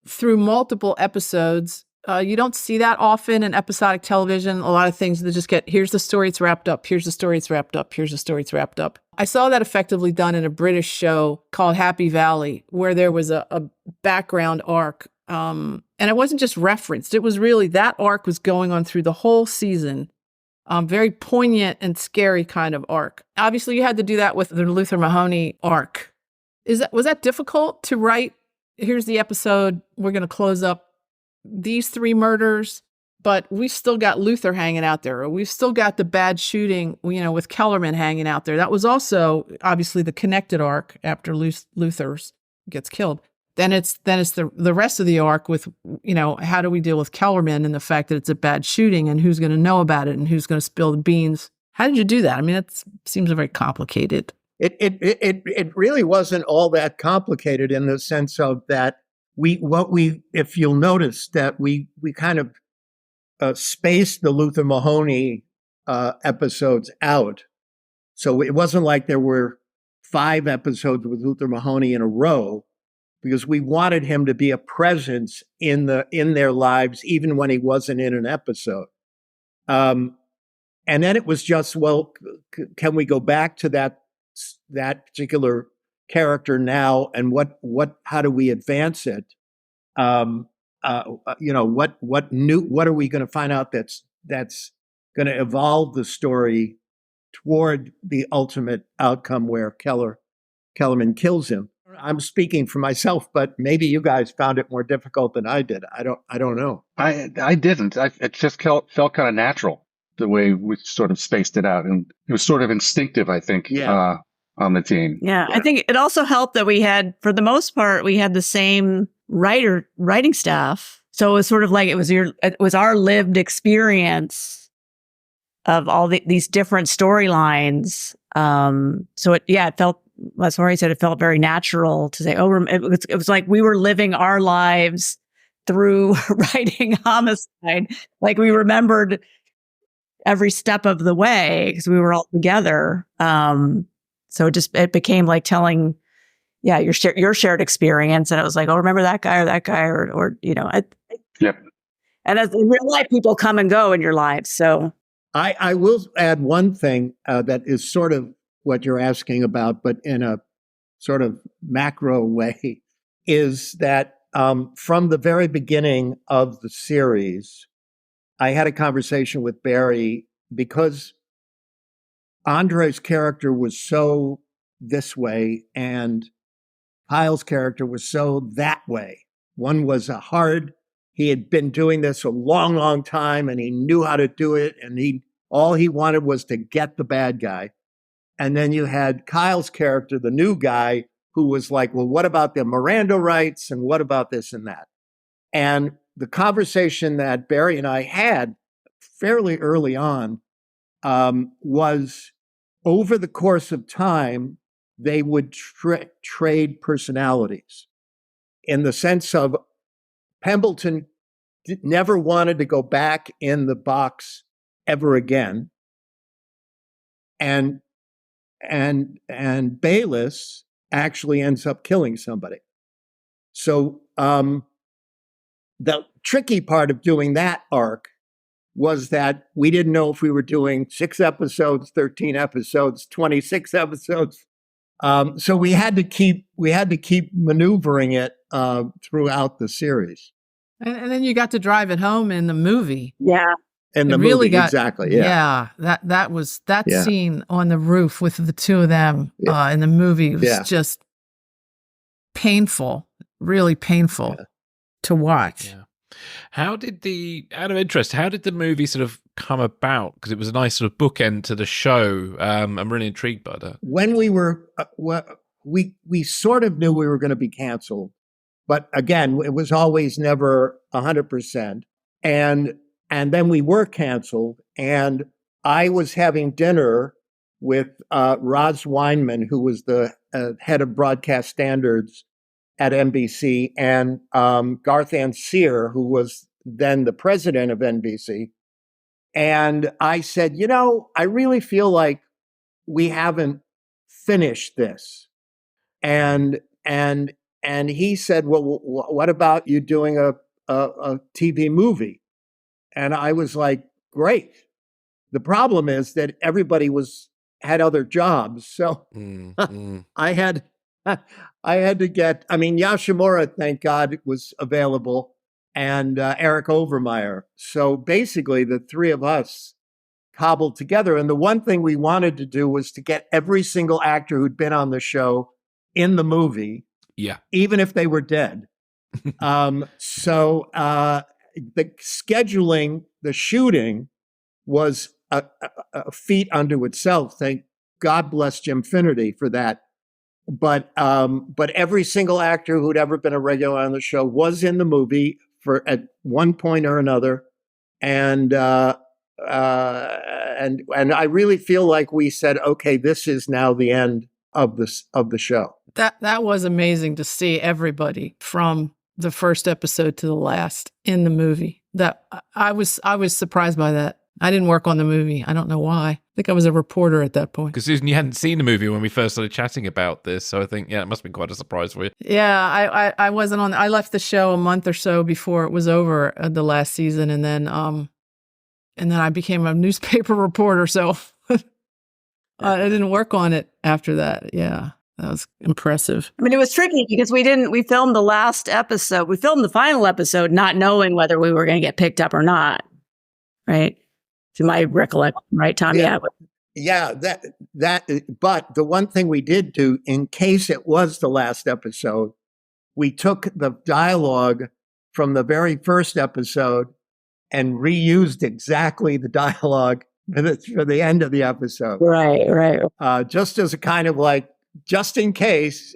through multiple episodes? You don't see that often in episodic television. A lot of things that just here's the story, it's wrapped up. Here's the story, it's wrapped up. Here's the story, it's wrapped up. I saw that effectively done in a British show called Happy Valley, where there was a background arc. And it wasn't just referenced. It was really, that arc was going on through the whole season. Very poignant and scary kind of arc. Obviously, you had to do that with the Luther Mahoney arc. Was that difficult to write? Here's the episode. We're going to close up these 3 murders, but we still got Luther hanging out there, or we've still got the bad shooting, with Kellerman hanging out there. That was also obviously the connected arc after Luther's gets killed. Then it's the rest of the arc with, how do we deal with Kellerman and the fact that it's a bad shooting, and who's going to know about it and who's going to spill the beans. How did you do that? I mean, it seems very complicated. It really wasn't all that complicated in the sense of that if you'll notice that we kind of spaced the Luther Mahoney episodes out. So it wasn't like there were 5 episodes with Luther Mahoney in a row, because we wanted him to be a presence in their lives, even when he wasn't in an episode. And then it was just, well, can we go back to that particular character now, and how do we advance it? What are we going to find out that's going to evolve the story toward the ultimate outcome where Kellerman kills him? I'm speaking for myself, but maybe you guys found it more difficult than I did. I don't know. I didn't. It just felt kind of natural the way we sort of spaced it out, and it was sort of instinctive, I think, on the team. Yeah, I think it also helped that we had, for the most part, we had the same writing staff. So it was sort of like it was our lived experience of all these different storylines. So it felt, as Jorge said, it felt very natural to say, it was like we were living our lives through writing Homicide. Like we remembered every step of the way because we were all together. So it became like telling, your shared experience. And it was like, remember that guy or Yep. And as in real life, people come and go in your lives. So I will add one thing that is sort of what you're asking about, but in a sort of macro way, is that from the very beginning of the series, I had a conversation with Barry because Andre's character was so this way and Kyle's character was so that way. One was he had been doing this a long, long time, and he knew how to do it, and all he wanted was to get the bad guy. And then you had Kyle's character, the new guy, who was like, well, what about the Miranda rights, and what about this and that? And the conversation that Barry and I had fairly early on was, over the course of time, they would trade personalities, in the sense of Pembleton never wanted to go back in the box ever again. And Bayless actually ends up killing somebody. So the tricky part of doing that arc was that we didn't know if we were doing 6 episodes, 13 episodes, 26 episodes. So we had to keep maneuvering it throughout the series. And then you got to drive it home in the movie. Yeah. In the movie, exactly. Yeah. That scene on the roof with the two of them in the movie was just painful, really painful to watch. Yeah. Out of interest, how did the movie sort of come about? Because it was a nice sort of bookend to the show. I'm really intrigued by that. When we were, we sort of knew we were going to be canceled, but again, it was always never 100%. And then we were canceled, and I was having dinner with Roz Weinman, who was the head of broadcast standards at NBC, and Garth Sear, who was then the president of NBC. And I said, I really feel like we haven't finished this. And he said, well, what about you doing a TV movie? And I was like, great. The problem is that everybody was had other jobs. So I had to get, I mean, Yashimura, thank God, was available, and Eric Overmeyer. So basically the three of us cobbled together. And the one thing we wanted to do was to get every single actor who'd been on the show in the movie, even if they were dead. So the scheduling, the shooting was a feat unto itself. Thank God bless Jim Finnerty for that. But every single actor who'd ever been a regular on the show was in the movie at one point or another, and I really feel like we said, okay, this is now the end of the show. That was amazing to see everybody from the first episode to the last in the movie. That I was surprised by that. I didn't work on the movie. I don't know why. I think I was a reporter at that point. Because Susan, you hadn't seen the movie when we first started chatting about this, so I think, it must have been quite a surprise for you. Yeah, I wasn't on. I left the show a month or so before it was over, the last season, and then I became a newspaper reporter. So I didn't work on it after that. Yeah, that was impressive. I mean, it was tricky because we filmed the last episode. We filmed the final episode not knowing whether we were going to get picked up or not. Right. To my recollection, right, Tom? Yeah, but the one thing we did do, in case it was the last episode, we took the dialogue from the very first episode and reused exactly the dialogue for the end of the episode. Right. Just as a kind of like, just in case,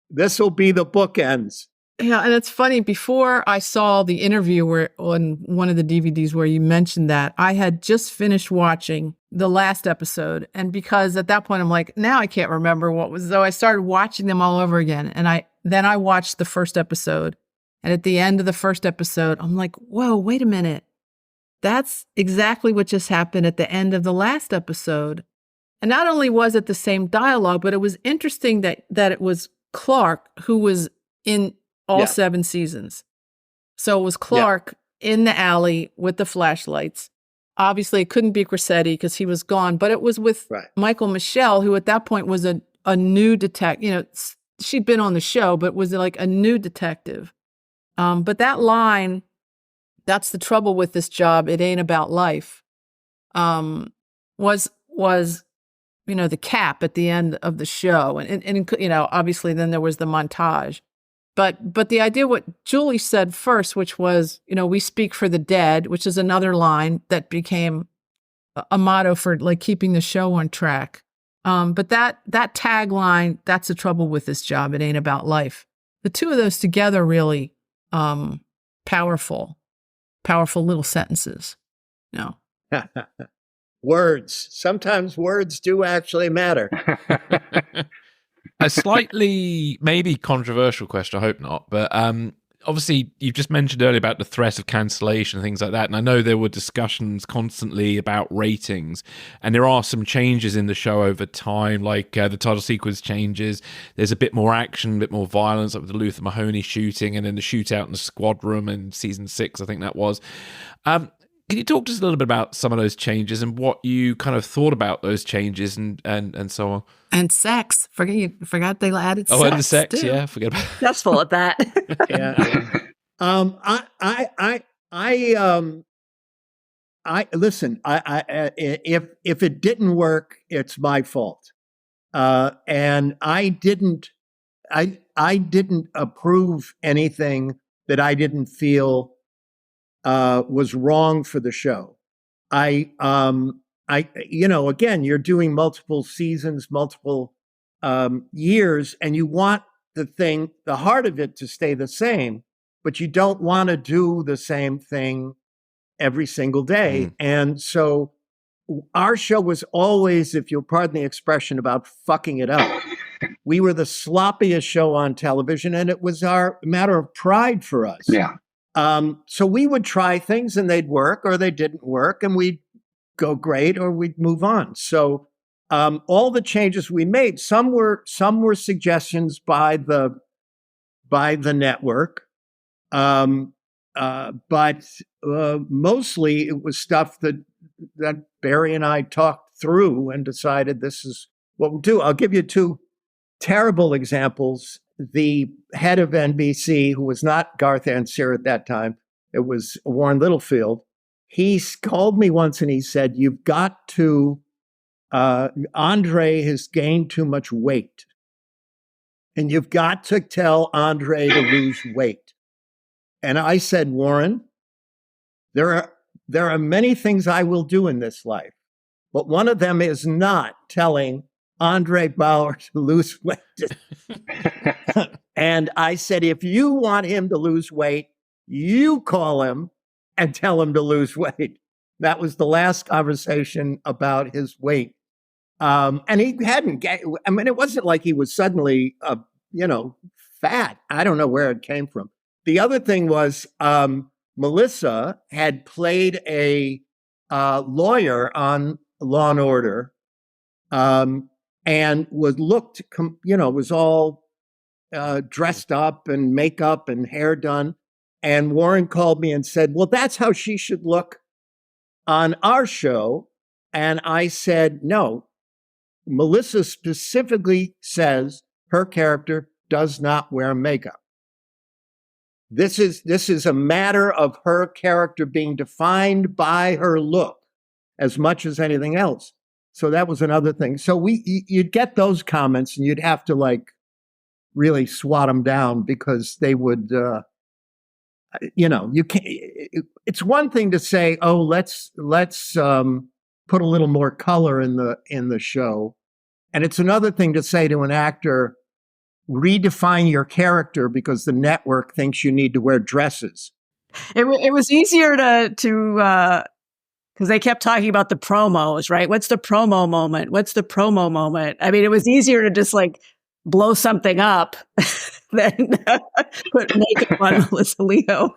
this will be the bookends. Yeah, and it's funny, before I saw the interview on one of the DVDs where you mentioned that, I had just finished watching the last episode. And because at that point, I'm like, now I can't remember what was, so I started watching them all over again. And I watched the first episode. And at the end of the first episode, I'm like, whoa, wait a minute. That's exactly what just happened at the end of the last episode. And not only was it the same dialogue, but it was interesting that it was Clark who was in all 7 seasons. So it was Clark in the alley with the flashlights. Obviously, it couldn't be Cressetti because he was gone, but it was with Michael Michelle, who at that point was a new detective. You know, she'd been on the show, but was like a new detective. But that line, "That's the trouble with this job, it ain't about life," was the cap at the end of the show. And obviously then there was the montage. But the idea, what Julie said first, which was, we speak for the dead, which is another line that became a motto for like keeping the show on track. But that tagline, "That's the trouble with this job, it ain't about life." The two of those together really powerful little sentences. Words. Sometimes words do actually matter. A slightly maybe controversial question, I hope not, but obviously you've just mentioned earlier about the threat of cancellation and things like that, and I know there were discussions constantly about ratings, and there are some changes in the show over time, like the title sequence changes, there's a bit more action, a bit more violence, like with the Luther Mahoney shooting, and then the shootout in the squad room in season 6, I think that was. Can you talk to us a little bit about some of those changes and what you kind of thought about those changes and so on? And sex. Forgot they added sex. Oh, and the sex, too. yeah. Forget about it. That's full of that. Listen, if it didn't work, it's my fault. And I didn't approve anything that I didn't feel was wrong for the show. Again, you're doing multiple seasons, multiple years, and you want the heart of it to stay the same, but you don't want to do the same thing every single day. And so our show was always, if you'll pardon the expression, about fucking it up. We were the sloppiest show on television, and it was our matter of pride for us. Yeah. So we would try things and they'd work or they didn't work, and we'd go great or we'd move on. So all the changes we made, some were suggestions by the network, but mostly it was stuff that Barry and I talked through and decided this is what we'll do. I'll give you two terrible examples. The head of NBC, who was not Garth Ansir at that time, it was Warren Littlefield. He called me once and he said, "You've got to, Andre has gained too much weight. And you've got to tell Andre to lose weight." And I said, "Warren, there are many things I will do in this life, but one of them is not telling Andre Bauer to lose weight." And I said, "If you want him to lose weight, you call him and tell him to lose weight." That was the last conversation about his weight. And he hadn't, I mean, it wasn't like he was suddenly, fat. I don't know where it came from. The other thing was Melissa had played a lawyer on Law and Order, and was all dressed up and makeup and hair done. And Warren called me and said, "Well, that's how she should look on our show." And I said, "No, Melissa specifically says her character does not wear makeup. This is a matter of her character being defined by her look as much as anything else." So that was another thing. So you'd get those comments and you'd have to like really swat them down because they would, you can't. It's one thing to say, "Oh, let's put a little more color in the show," and it's another thing to say to an actor, "Redefine your character because the network thinks you need to wear dresses." It was easier to because they kept talking about the promos, right? What's the promo moment? What's the promo moment? I mean, it was easier to just like blow something up than put makeup on Melissa Leo.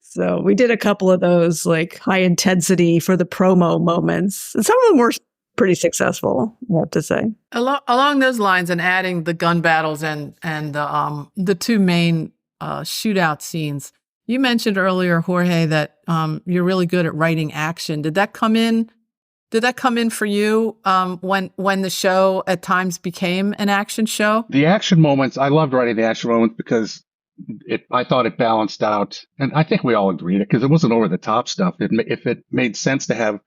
So we did a couple of those like high intensity for the promo moments. And some of them were pretty successful, I have to say. Along those lines, and adding the gun battles and the two main shootout scenes. You mentioned earlier, Jorge, that you're really good at writing action. Did that come in? Did that come in for you when the show at times became an action show? The action moments, I loved writing the action moments because I thought it balanced out, and I think we all agreed it because it wasn't over the top stuff. If it made sense to have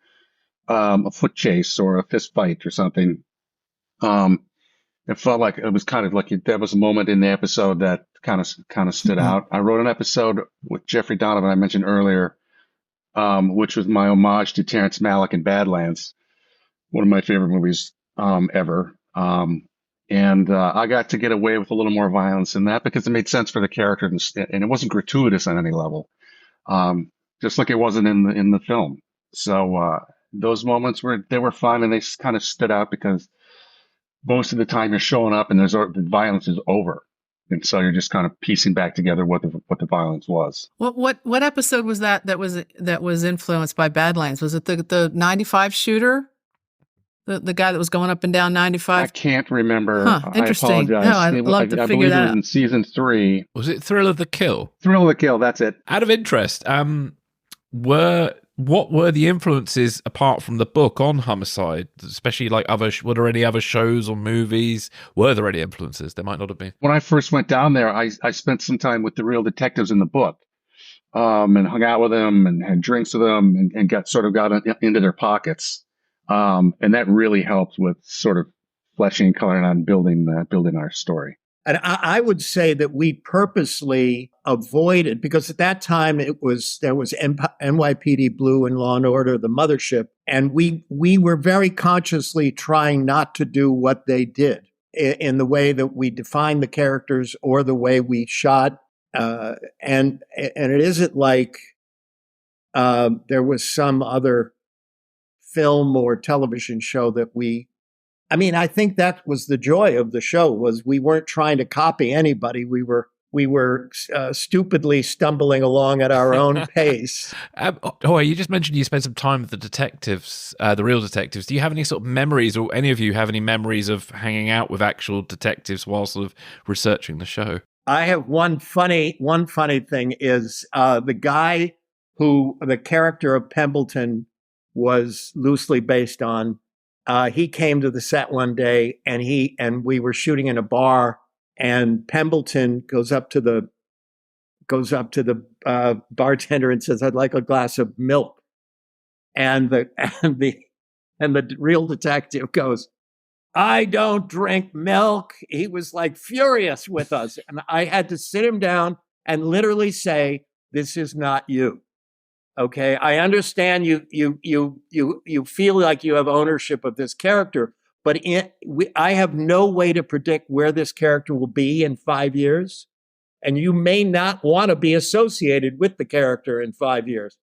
a foot chase or a fist fight or something, it felt like it was kind of like there was a moment in the episode that kind of stood out. I wrote an episode with Jeffrey Donovan I mentioned earlier, which was my homage to Terrence Malick in Badlands, one of my favorite movies ever. And I got to get away with a little more violence in that because it made sense for the character and it wasn't gratuitous on any level, just like it wasn't in the film. So those moments were fun and they kind of stood out because most of the time you're showing up and the violence is over. And so you're just kind of piecing back together what the violence was. What episode was that was influenced by Badlands? Was it the 95 shooter? The guy that was going up and down 95? I can't remember. Huh, interesting. I apologize. No, I'd love to I figure believe that it was out. in season 3. Was it Thrill of the Kill? Thrill of the Kill, that's it. Out of interest, what were the influences apart from the book on Homicide? Especially like were there any other shows or movies? Were there any influences? There might not have been. When I first went down there, I spent some time with the real detectives in the book, and hung out with them and had drinks with them and got into their pockets. And that really helped with sort of fleshing and coloring on building our story. And I would say that we purposely avoided, because at that time there was NYPD Blue and Law and Order, the mothership, and we were very consciously trying not to do what they did in the way that we defined the characters or the way we shot. And it isn't like there was some other film or television show that I think that was the joy of the show, was we weren't trying to copy anybody. We were stupidly stumbling along at our own pace. You just mentioned you spent some time with the detectives, the real detectives. Do you have any sort of memories, or any of you have any memories of hanging out with actual detectives while sort of researching the show? I have one funny thing is the guy who the character of Pembleton was loosely based on. he came to the set one day, and we were shooting in a bar, and Pembleton goes up to the bartender and says, "I'd like a glass of milk." And the real detective goes, "I don't drink milk." He was like furious with us, and I had to sit him down and literally say, "This is not you." Okay, I understand you feel like you have ownership of this character, but I have no way to predict where this character will be in 5 years, and you may not want to be associated with the character in 5 years.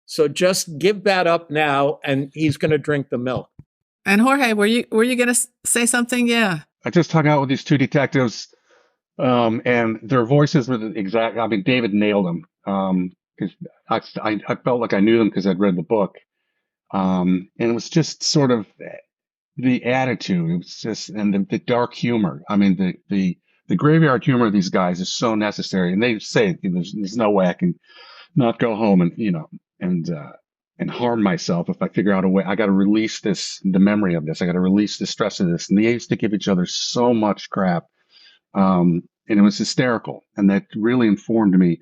So just give that up now, and he's going to drink the milk. And Jorge, were you going to say something? Yeah. I just hung out with these two detectives, and their voices were the exact. I mean, David nailed them. Because I felt like I knew them because I'd read the book. And it was just sort of the attitude. It was just, and the dark humor. I mean, the graveyard humor of these guys is so necessary. And they say there's no way I can not go home and harm myself if I figure out a way. I got to release the memory of this. I got to release the stress of this. And they used to give each other so much crap. And it was hysterical. And that really informed me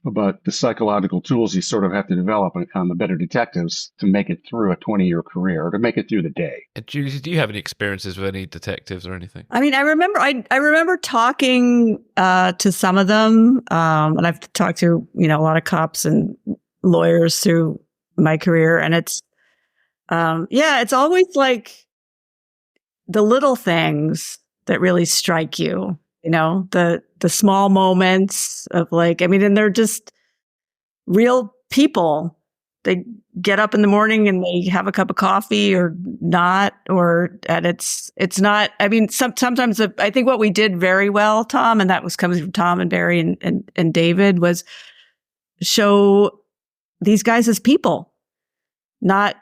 about the psychological tools you sort of have to develop on the better detectives to make it through a 20-year career, or to make it through the day. Julie, do you have any experiences with any detectives or anything? I mean, I remember talking to some of them, and I've talked to a lot of cops and lawyers through my career, and it's it's always like the little things that really strike you. The small moments of and they're just real people. They get up in the morning and they have a cup of coffee or not, and it's not, I mean, sometimes I think what we did very well, Tom, and that was coming from Tom and Barry and David, was show these guys as people, not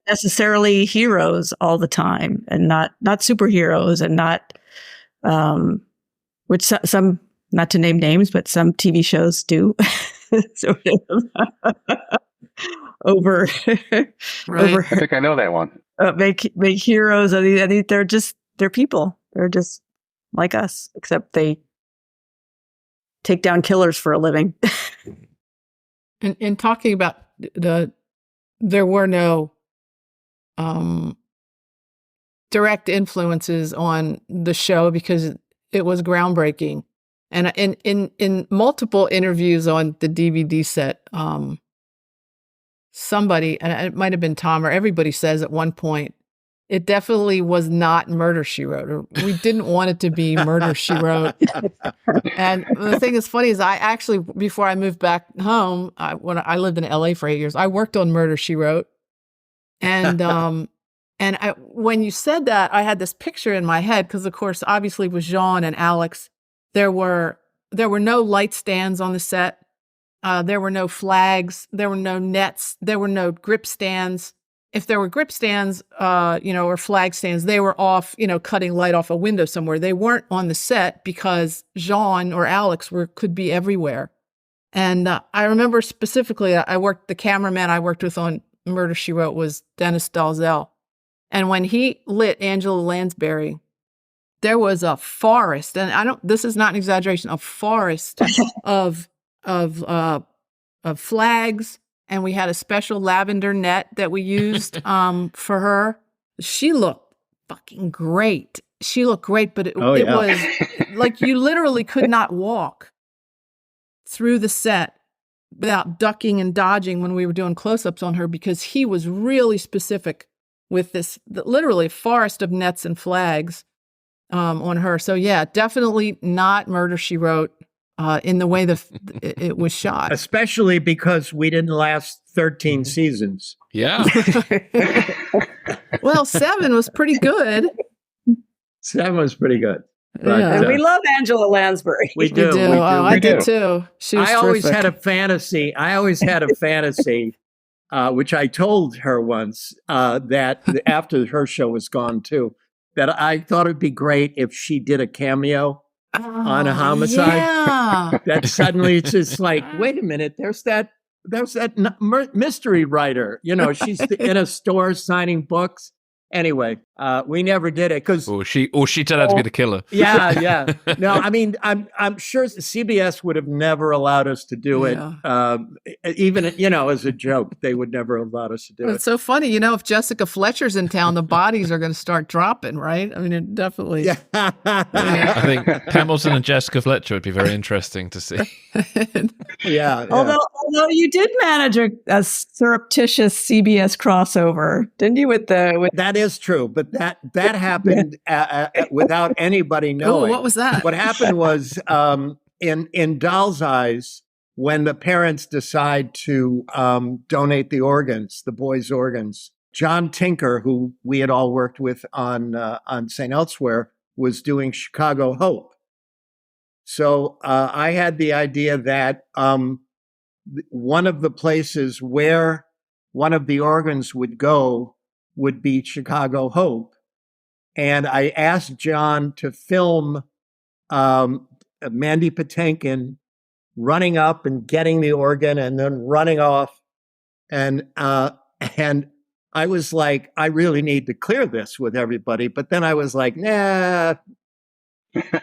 necessarily heroes all the time, and not superheroes, and not, which some, not to name names, but some TV shows do. Sort of over. I think I know that one. Make heroes. I mean, they're people. They're just like us, except they take down killers for a living. In talking about there were no direct influences on the show because it was groundbreaking. And in multiple interviews on the DVD set, somebody, and it might have been Tom or everybody, says at one point, it definitely was not Murder, She Wrote, or we didn't want it to be Murder, She Wrote. And the thing that's funny is I actually, before I moved back home, when I lived in LA for 8 years, I worked on Murder, She Wrote. And when you said that, I had this picture in my head because, of course, obviously with Jean and Alex, there were no light stands on the set. There were no flags. There were no nets. There were no grip stands. If there were grip stands, or flag stands, they were off, cutting light off a window somewhere. They weren't on the set because Jean or Alex could be everywhere. And I remember specifically, the cameraman I worked with on Murder, She Wrote was Dennis Dalzell. And when he lit Angela Lansbury, there was a forest, and this is not an exaggeration, a forest of flags. And we had a special lavender net that we used for her. She looked fucking great. She looked great, but it was like you literally could not walk through the set without ducking and dodging when we were doing close-ups on her, because he was really specific with this literally forest of nets and flags on her. So yeah, definitely not Murder, She Wrote. In the way it was shot. Especially because we didn't last 13 seasons. Yeah. Well, 7 was pretty good. 7 was pretty good. But, and we love Angela Lansbury. We do. I did too. She was always had a fantasy. Which I told her once, that after her show was gone too, that I thought it'd be great if she did a cameo on a Homicide. Yeah. That suddenly it's just like, wait a minute, there's that mystery writer. She's in a store signing books. Anyway, we never did it because Or she turned out to be the killer. yeah. No, I mean, I'm sure CBS would have never allowed us to do it. Even as a joke, they would never have allowed us to do it. It's so funny, if Jessica Fletcher's in town, the bodies are going to start dropping, right? I mean, it definitely. Yeah. I think Hamilton and Jessica Fletcher would be very interesting to see. Yeah. Although you did manage a surreptitious CBS crossover, didn't you? With that is true, but that happened without anybody knowing. Oh, what was that? What happened was in Doll's Eyes, when the parents decide to donate the organs, the boys' organs, John Tinker, who we had all worked with on St. Elsewhere, was doing Chicago Hope. So I had the idea that one of the places where one of the organs would go would be Chicago Hope. And I asked John to film Mandy Patinkin running up and getting the organ and then running off. And I was like, I really need to clear this with everybody. But then I was like, nah,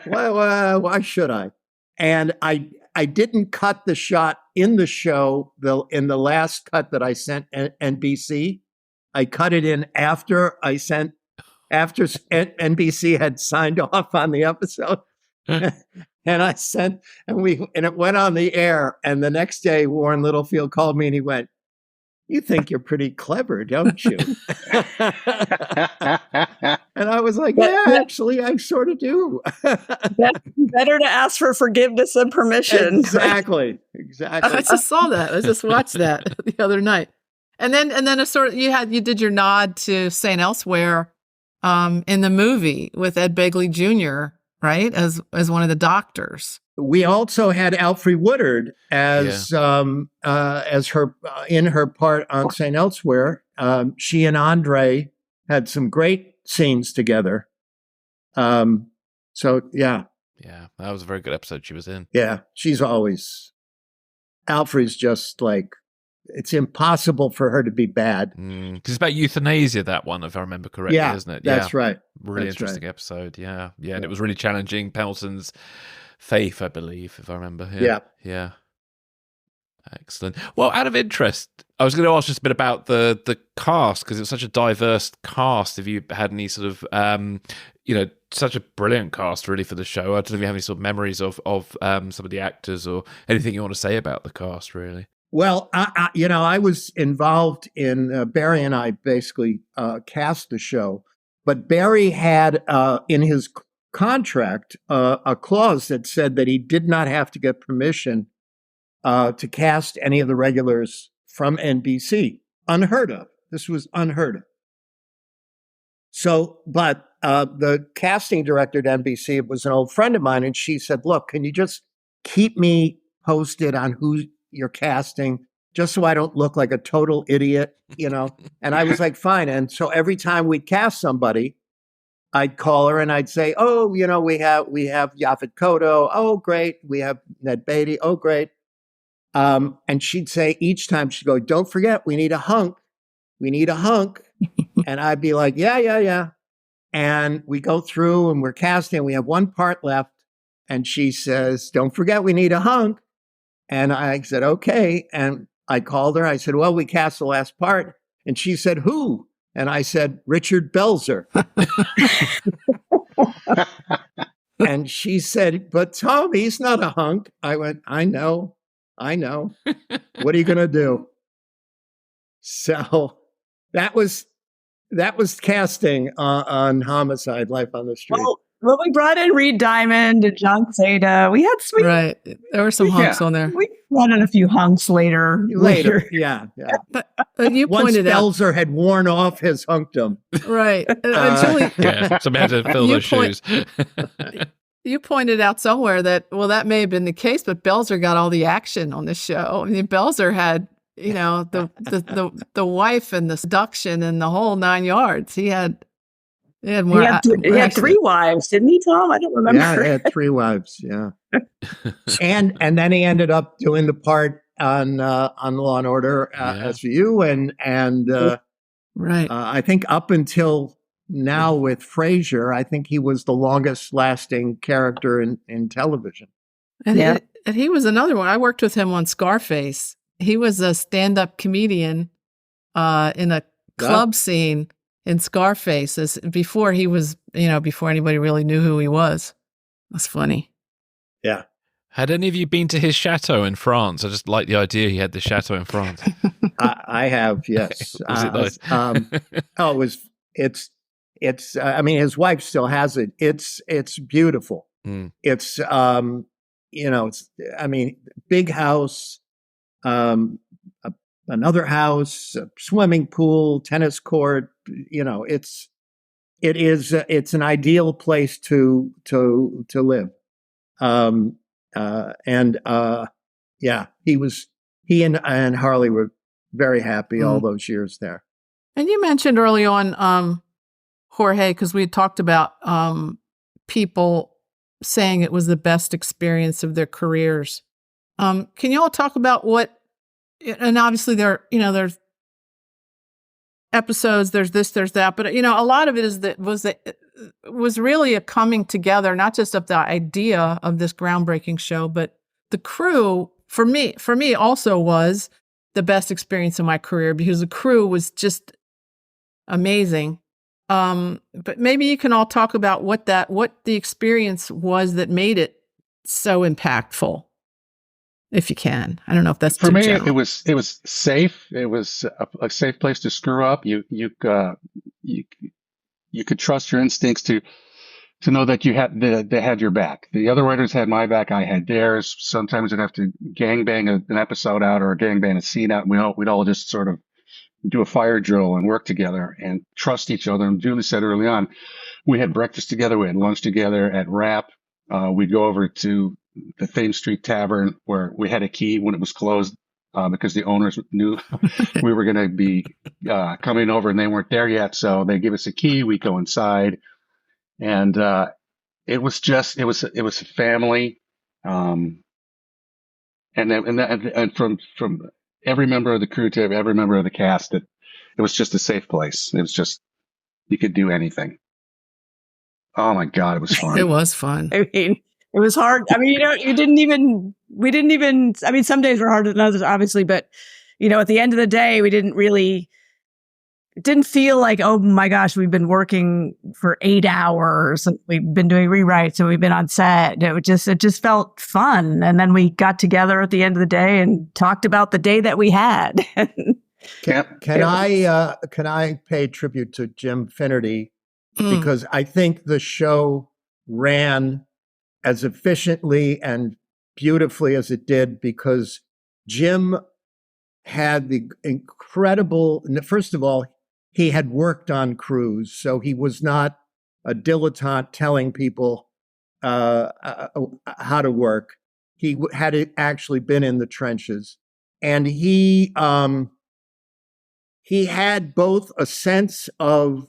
why should I? And I didn't cut the shot in the show, in the last cut that I sent NBC. I cut it in after NBC had signed off on the episode. And it went on the air. And the next day, Warren Littlefield called me and he went, "You think you're pretty clever, don't you?" And I was like, yeah, actually, I sort of do. Better to ask for forgiveness and permission. Exactly. I just saw that. I just watched that the other night. And then a sort of you did your nod to St. Elsewhere in the movie with Ed Begley Jr., right? As one of the doctors. We also had Alfre Woodard as her in her part on St. Elsewhere. She and Andre had some great scenes together. So yeah, that was a very good episode she was in. Yeah, Alfre's just like, it's impossible for her to be bad. Because it's about euthanasia, that one, if I remember correctly, isn't it? That's right. Really interesting episode. Yeah, and it was really challenging Pendleton's faith, I believe, if I remember. Yeah. Excellent. Well, out of interest, I was going to ask just a bit about the cast, because it was such a diverse cast. If you had any sort of, such a brilliant cast really for the show. I don't know if you have any sort of memories of some of the actors or anything you want to say about the cast, really. Well, I was involved in Barry and I basically cast the show, but Barry had in his contract a clause that said that he did not have to get permission to cast any of the regulars from NBC. Unheard of. This was unheard of. So, but the casting director at NBC was an old friend of mine, and she said, "Look, can you just keep me posted on who you're casting, just so I don't look like a total idiot, And I was like, fine. And so every time we'd cast somebody, I'd call her and I'd say, "Oh, we have Yaphet Kotto. Oh, great. We have Ned Beatty. Oh, great." And she'd say each time, she'd go, "Don't forget, we need a hunk. We need a hunk." And I'd be like, yeah. And we go through and we're casting. We have one part left. And she says, "Don't forget, we need a hunk." And I said, "Okay." And I called her. I said, "Well, we cast the last part." And she said, "Who?" And I said, "Richard Belzer." And she said, "But Tom, he's not a hunk." I went, I know. What are you going to do? So that was casting on Homicide, Life on the Street. Well, we brought in Reed Diamond and John Seda. We had right. There were some hunks on there. We brought in a few hunks later. Yeah. But you once pointed out Belzer had worn off his hunkdom, right? Julie, somebody had to fill those shoes. You pointed out somewhere that that may have been the case, but Belzer got all the action on the show. I mean, Belzer had the wife and the seduction and the whole 9 yards. He had more. He had 3 wives, didn't he, Tom? I don't remember. Yeah, he had 3 wives. Yeah, and then he ended up doing the part on Law and Order SVU, and Right. I think up until now with Frasier, I think he was the longest lasting character in television. And, Yeah. and he was another one. I worked with him on Scarface. He was a stand-up comedian in a club scene in Scarface before he was, before anybody really knew who he was. That's funny. Yeah. Had any of you been to his chateau in France? I just like the idea he had the chateau in France. I have, yes. Was it nice? It's I mean, his wife still has it. It's beautiful. Mm. It's big house, another house, a swimming pool, tennis court. It's an ideal place to live. He and Harley were very happy all those years there. And you mentioned early on, Jorge, because we had talked about people saying it was the best experience of their careers. Can you all talk about what? And obviously, there's episodes, there's this, there's that, but a lot of it was really a coming together, not just of the idea of this groundbreaking show, but the crew. For me, also was the best experience of my career because the crew was just amazing. But maybe you can all talk about what the experience was that made it so impactful, if you can. I don't know if that's for too me. general. It was safe. It was a safe place to screw up. You could trust your instincts to know that they had your back. The other writers had my back. I had theirs. Sometimes we'd have to gangbang an episode out or gangbang a scene out. And we'd all just sort of do a fire drill and work together and trust each other. And Julie said early on, we had breakfast together. We had lunch together at Rap. We'd go over to the Thames Street Tavern where we had a key when it was closed because the owners knew we were going to be coming over and they weren't there yet. So they give us a key. We go inside. And it was a family, and from every member of the crew to every member of the cast, it was just a safe place. It was just you could do anything. Oh my God, it was fun. It was fun. I mean, it was hard. I mean, we didn't even. I mean, some days were harder than others, obviously, but at the end of the day, we didn't really. It didn't feel like, oh my gosh, we've been working for 8 hours and we've been doing rewrites and we've been on set. It just felt fun. And then we got together at the end of the day and talked about the day that we had. Can I pay tribute to Jim Finnerty because I think the show ran as efficiently and beautifully as it did because Jim had the incredible, first of all, he had worked on crews, so he was not a dilettante telling people how to work. He had actually been in the trenches, and he had both a sense of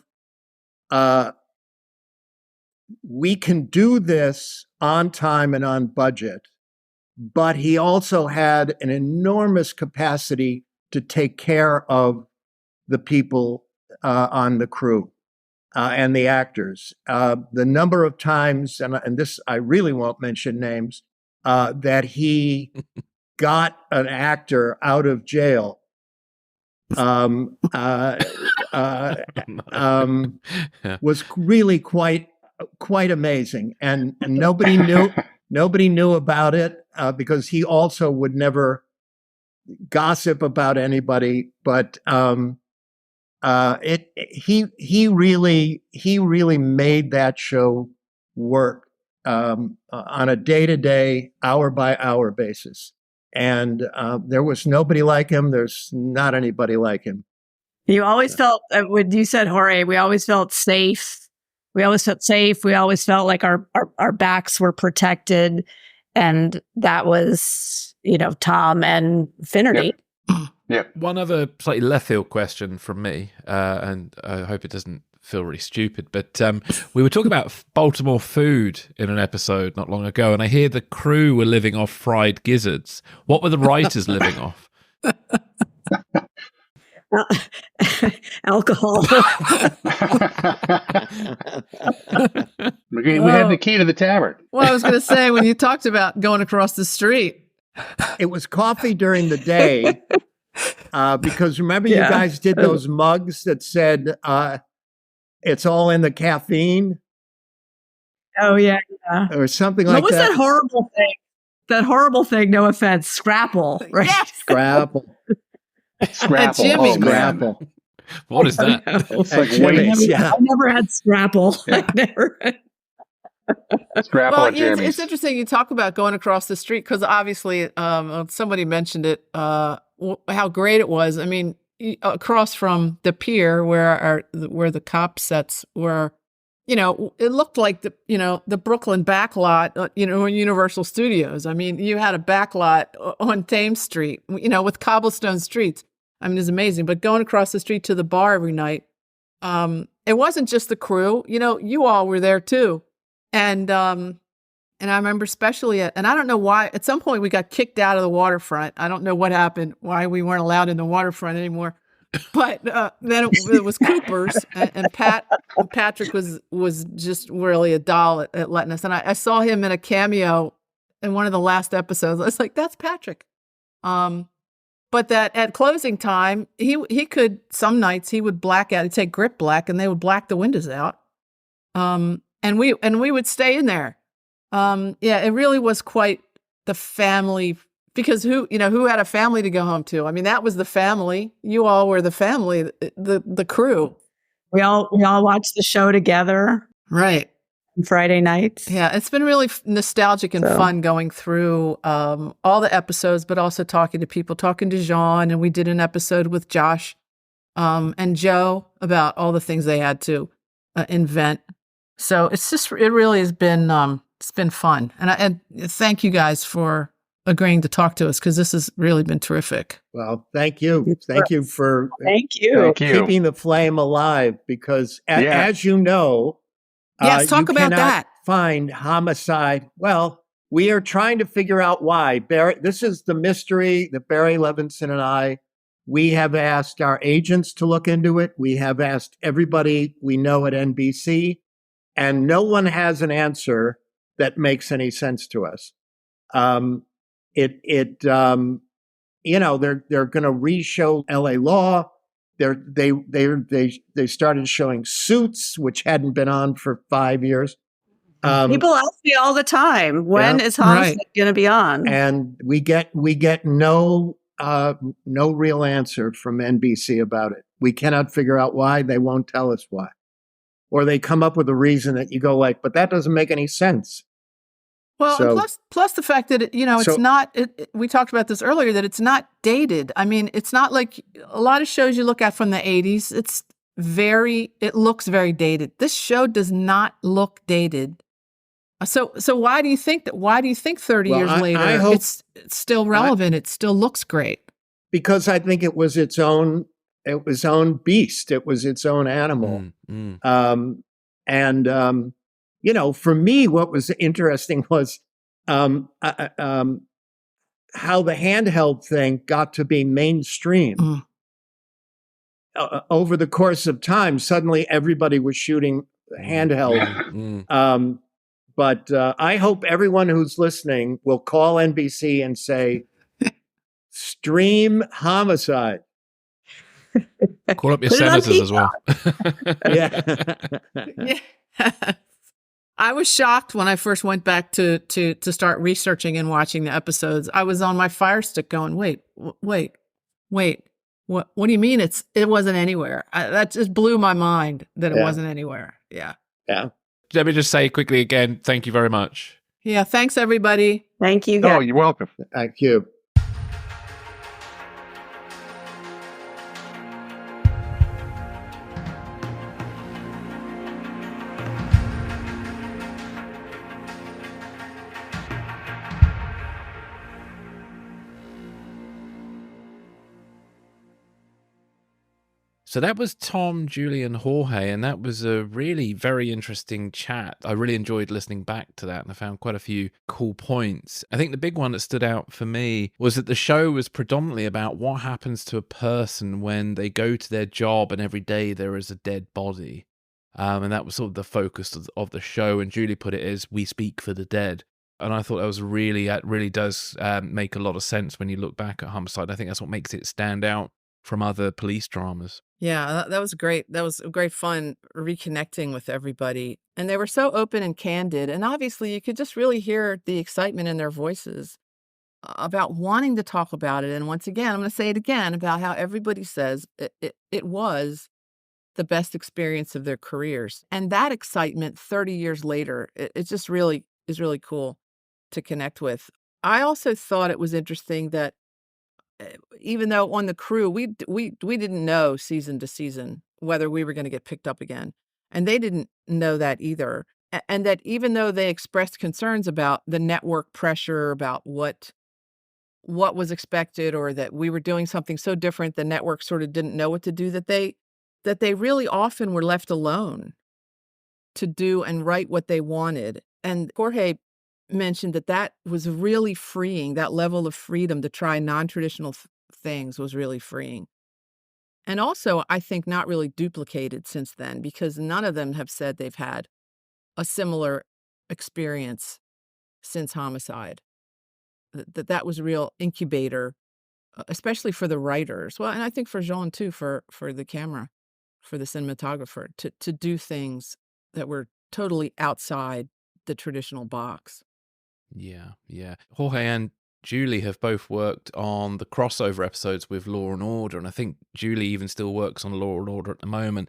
we can do this on time and on budget, but he also had an enormous capacity to take care of the people on the crew and the actors. The number of times, and this I really won't mention names, that he got an actor out of jail was really quite amazing, and nobody knew about it because he also would never gossip about anybody. But he really made that show work on a day-to-day, hour-by-hour basis. And there was nobody like him. There's not anybody like him. You always felt, when you said Jorge, we always felt safe. We always felt safe. We always felt like our backs were protected. And that was, Tom and Finnerty. Yeah. One other slightly left field question from me, and I hope it doesn't feel really stupid, but we were talking about Baltimore food in an episode not long ago, and I hear the crew were living off fried gizzards. What were the writers living off? Alcohol. We had the key to the tavern. Well, I was going to say, when you talked about going across the street, It was coffee during the day because remember you guys did those mugs that said it's all in the caffeine Oh yeah. or something What like was that. that horrible thing? That horrible thing, no offense, Scrapple, right? Yes. Scrapple. Scrapple. Jimmy. Oh, man. Scrapple. What is that? It's like At Jimmy's, weights. yeah. I never had Scrapple. Yeah. I never. Scrapple Well, at yeah, it's Jimmy's. interesting you talk about going across the street because obviously somebody mentioned it, how great it was. I mean, across from the pier where the cop sets were, it looked like the Brooklyn backlot, in Universal Studios. I mean, you had a backlot on Thames Street, with cobblestone streets. I mean, it's amazing. But going across the street to the bar every night, it wasn't just the crew. You all were there too. And I remember especially and I don't know why, at some point we got kicked out of the waterfront. I don't know what happened, why we weren't allowed in the waterfront anymore. But then it was Cooper's and Patrick was just really a doll at letting us. And I saw him in a cameo in one of the last episodes. I was like, that's Patrick. But that at closing time, he could, some nights he would black out, he'd take grip black and they would black the windows out. And we would stay in there. It really was quite the family, because who had a family to go home to? I mean, that was the family. You all were the family, the crew. We all watched the show together. Right. On Friday nights. Yeah, it's been really nostalgic and fun going through all the episodes, but also talking to people, talking to Jean, and we did an episode with Josh and Joe about all the things they had to invent. So it really has been it's been fun, and thank you guys for agreeing to talk to us because this has really been terrific. Well, thank you for keeping the flame alive because as you know. Yes, talk you about cannot that. Find Homicide. Well, we are trying to figure out why. This is the mystery that Barry Levinson and I, we have asked our agents to look into it. We have asked everybody we know at NBC, and no one has an answer that makes any sense to us. They're going to re-show LA Law. They started showing Suits, which hadn't been on for 5 years. People ask me all the time, when is Homicide going to be on? And we get no real answer from NBC about it. We cannot figure out why. They won't tell us why, or they come up with a reason that you go like, but that doesn't make any sense. Well, and plus the fact that it's not. We talked about this earlier, that it's not dated. I mean, it's not like a lot of shows you look at from the 80s. It looks very dated. This show does not look dated. So why do you think that? Why do you think 30 years later I hope, it's still relevant? It still looks great. Because I think it was its own beast. It was its own animal. For me, what was interesting was how the handheld thing got to be mainstream. Over the course of time, suddenly everybody was shooting handheld. But I hope everyone who's listening will call NBC and say, stream Homicide. Call up your senators as well. Yeah. I was shocked when I first went back to start researching and watching the episodes. I was on my Fire Stick going, wait. What do you mean it wasn't anywhere? That just blew my mind that it wasn't anywhere. Yeah. Let me just say quickly again, thank you very much. Yeah, thanks everybody. Thank you. Oh, you're welcome. Thank you. So that was Tom, Julie, and Jorge, and that was a really very interesting chat. I really enjoyed listening back to that, and I found quite a few cool points. I think the big one that stood out for me was that the show was predominantly about what happens to a person when they go to their job and every day there is a dead body. And that was sort of the focus of the show, and Julie put it as "we speak for the dead." And I thought that really does make a lot of sense when you look back at Homicide. I think that's what makes it stand out from other police dramas. Yeah, that was great. That was great fun reconnecting with everybody. And they were so open and candid. And obviously, you could just really hear the excitement in their voices about wanting to talk about it. And once again, I'm going to say it again about how everybody says it was the best experience of their careers. And that excitement 30 years later, it just really is really cool to connect with. I also thought it was interesting that even though on the crew, we didn't know season to season whether we were going to get picked up again, and they didn't know that either. And that even though they expressed concerns about the network pressure, about what was expected, or that we were doing something so different, the network sort of didn't know what to do. That they really often were left alone to do and write what they wanted. And Jorge mentioned that was really freeing. That level of freedom to try non-traditional things was really freeing. And also, I think not really duplicated since then, because none of them have said they've had a similar experience since Homicide. That was a real incubator, especially for the writers. Well, and I think for Jean too, for the camera, for the cinematographer, to do things that were totally outside the traditional box. Yeah, yeah. Jorge and Julie have both worked on the crossover episodes with Law and Order, and I think Julie even still works on Law and Order at the moment.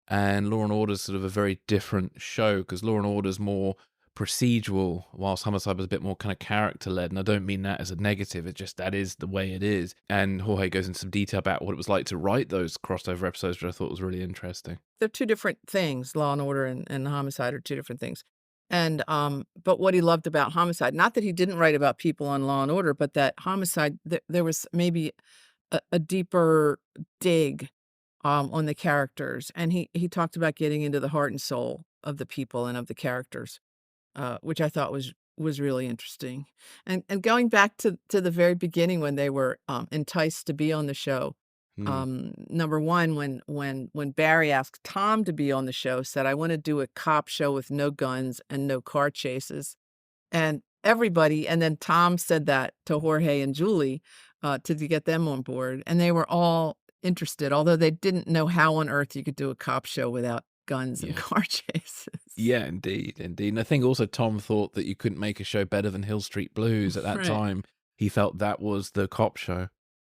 And Law and Order is sort of a very different show, because Law and Order is more procedural, whilst Homicide was a bit more kind of character led. And I don't mean that as a negative; it's just that is the way it is. And Jorge goes into some detail about what it was like to write those crossover episodes, which I thought was really interesting. They're two different things. Law and Order and Homicide are two different things. And but what he loved about Homicide, not that he didn't write about people on Law and Order, but that Homicide, there was maybe a deeper dig on the characters. And he talked about getting into the heart and soul of the people and of the characters, which I thought was really interesting. And going back to the very beginning when they were enticed to be on the show. Number one, when Barry asked Tom to be on the show, said, "I want to do a cop show with no guns and no car chases." And everybody, and then Tom said that to Jorge and Julie to get them on board. And they were all interested, although they didn't know how on earth you could do a cop show without guns and car chases. Yeah, indeed, indeed. And I think also Tom thought that you couldn't make a show better than Hill Street Blues at that Right. time. He felt that was the cop show.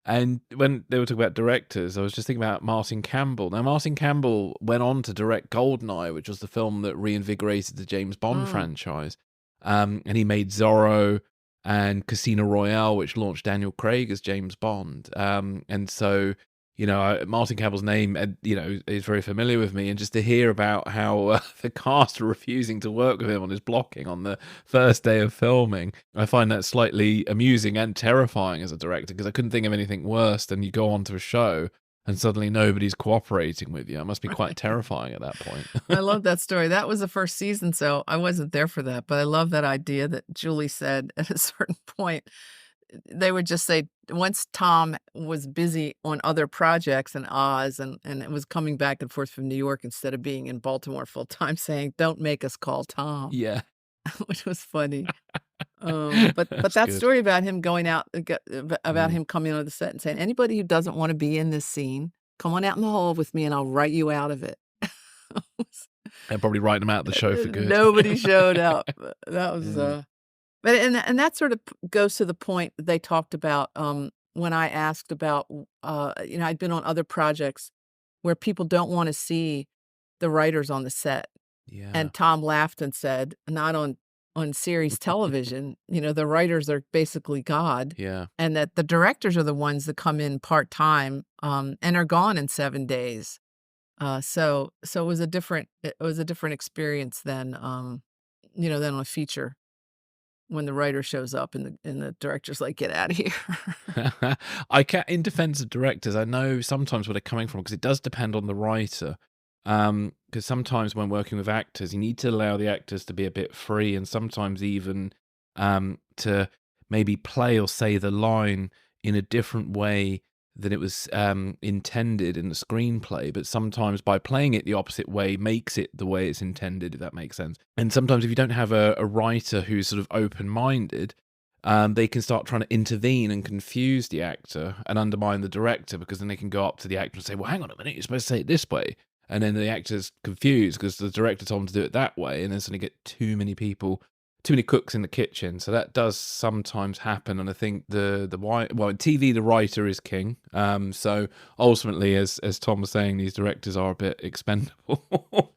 And when they were talking about directors, I was just thinking about Martin Campbell. Now, Martin Campbell went on to direct Goldeneye, which was the film that reinvigorated the James Bond franchise. And he made Zorro and Casino Royale, which launched Daniel Craig as James Bond. And so, Martin Campbell's name, is very familiar with me. And just to hear about how the cast are refusing to work with him on his blocking on the first day of filming, I find that slightly amusing and terrifying as a director, because I couldn't think of anything worse than you go onto a show and suddenly nobody's cooperating with you. It must be quite terrifying at that point. I love that story. That was the first season, so I wasn't there for that. But I love that idea that Julie said at a certain point, they would just say, once Tom was busy on other projects in Oz and it was coming back and forth from New York instead of being in Baltimore full time, saying, "Don't make us call Tom," Yeah. which was funny. But that good. story about him going out, about him coming onto the set and saying, "Anybody who doesn't want to be in this scene, come on out in the hall with me and I'll write you out of it." They're probably writing him out of the show for good. Nobody showed up. That was but and that sort of goes to the point that they talked about when I asked about I'd been on other projects where people don't want to see the writers on the set. Yeah. And Tom laughed and said, "Not on series television. The writers are basically God." Yeah. And that the directors are the ones that come in part-time and are gone in 7 days. So it was a different experience than than on a feature. when the writer shows up and the director's like, "Get out of here." I can, in defense of directors, I know sometimes where they're coming from because it does depend on the writer. Because sometimes when working with actors, you need to allow the actors to be a bit free, and sometimes even to maybe play or say the line in a different way than it was intended in the screenplay. But sometimes by playing it the opposite way makes it the way it's intended, if that makes sense. And sometimes if you don't have a writer who's sort of open-minded, they can start trying to intervene and confuse the actor and undermine the director, because then they can go up to the actor and say, well, hang on a minute, you're supposed to say it this way. And then the actor's confused because the director told him to do it that way. And then suddenly get too many people, too many cooks in the kitchen. So that does sometimes happen. And I think in TV, the writer is king. So ultimately, as Tom was saying, these directors are a bit expendable.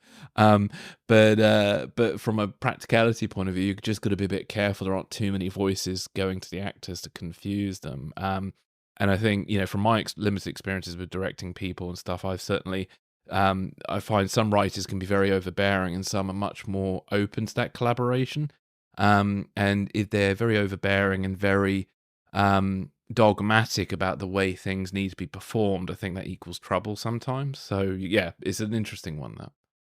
But from a practicality point of view, you've just got to be a bit careful. There aren't too many voices going to the actors to confuse them. And I think, from my limited experiences with directing people and stuff, I've certainly, I find some writers can be very overbearing and some are much more open to that collaboration. And if they're very overbearing and very dogmatic about the way things need to be performed, I think that equals trouble sometimes. So yeah, it's an interesting one, that.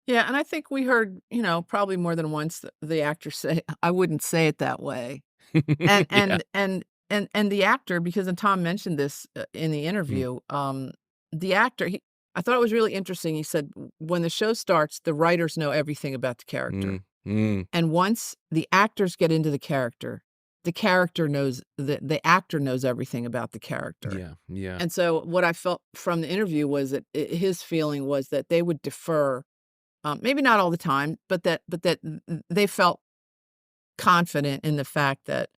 Yeah, and I think we heard, probably more than once the actor say, "I wouldn't say it that way." And Yeah. and the actor, because and Tom mentioned this in the Mm, interview, the actor, I thought it was really interesting. He said, when the show starts, the writers know everything about the character. mm, mm. And once the actors get into the character knows the actor knows everything about the character. Yeah, yeah, And so what I felt from the interview was that his feeling was that they would defer, maybe not all the time, but that they felt confident in the fact that,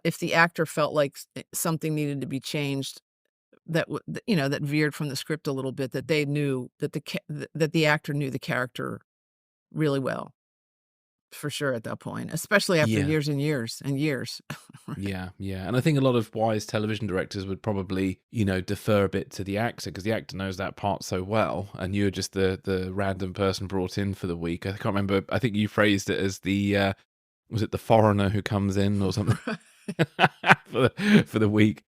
if the actor felt like something needed to be changed, that veered from the script a little bit, that they knew that that the actor knew the character really well, for sure at that point, especially after yeah, years and years and years. Right. yeah, yeah. And I think a lot of wise television directors would probably, defer a bit to the actor because the actor knows that part so well, and you're just the random person brought in for the week. I can't remember. I think you phrased it as the was it the foreigner who comes in or something for the week.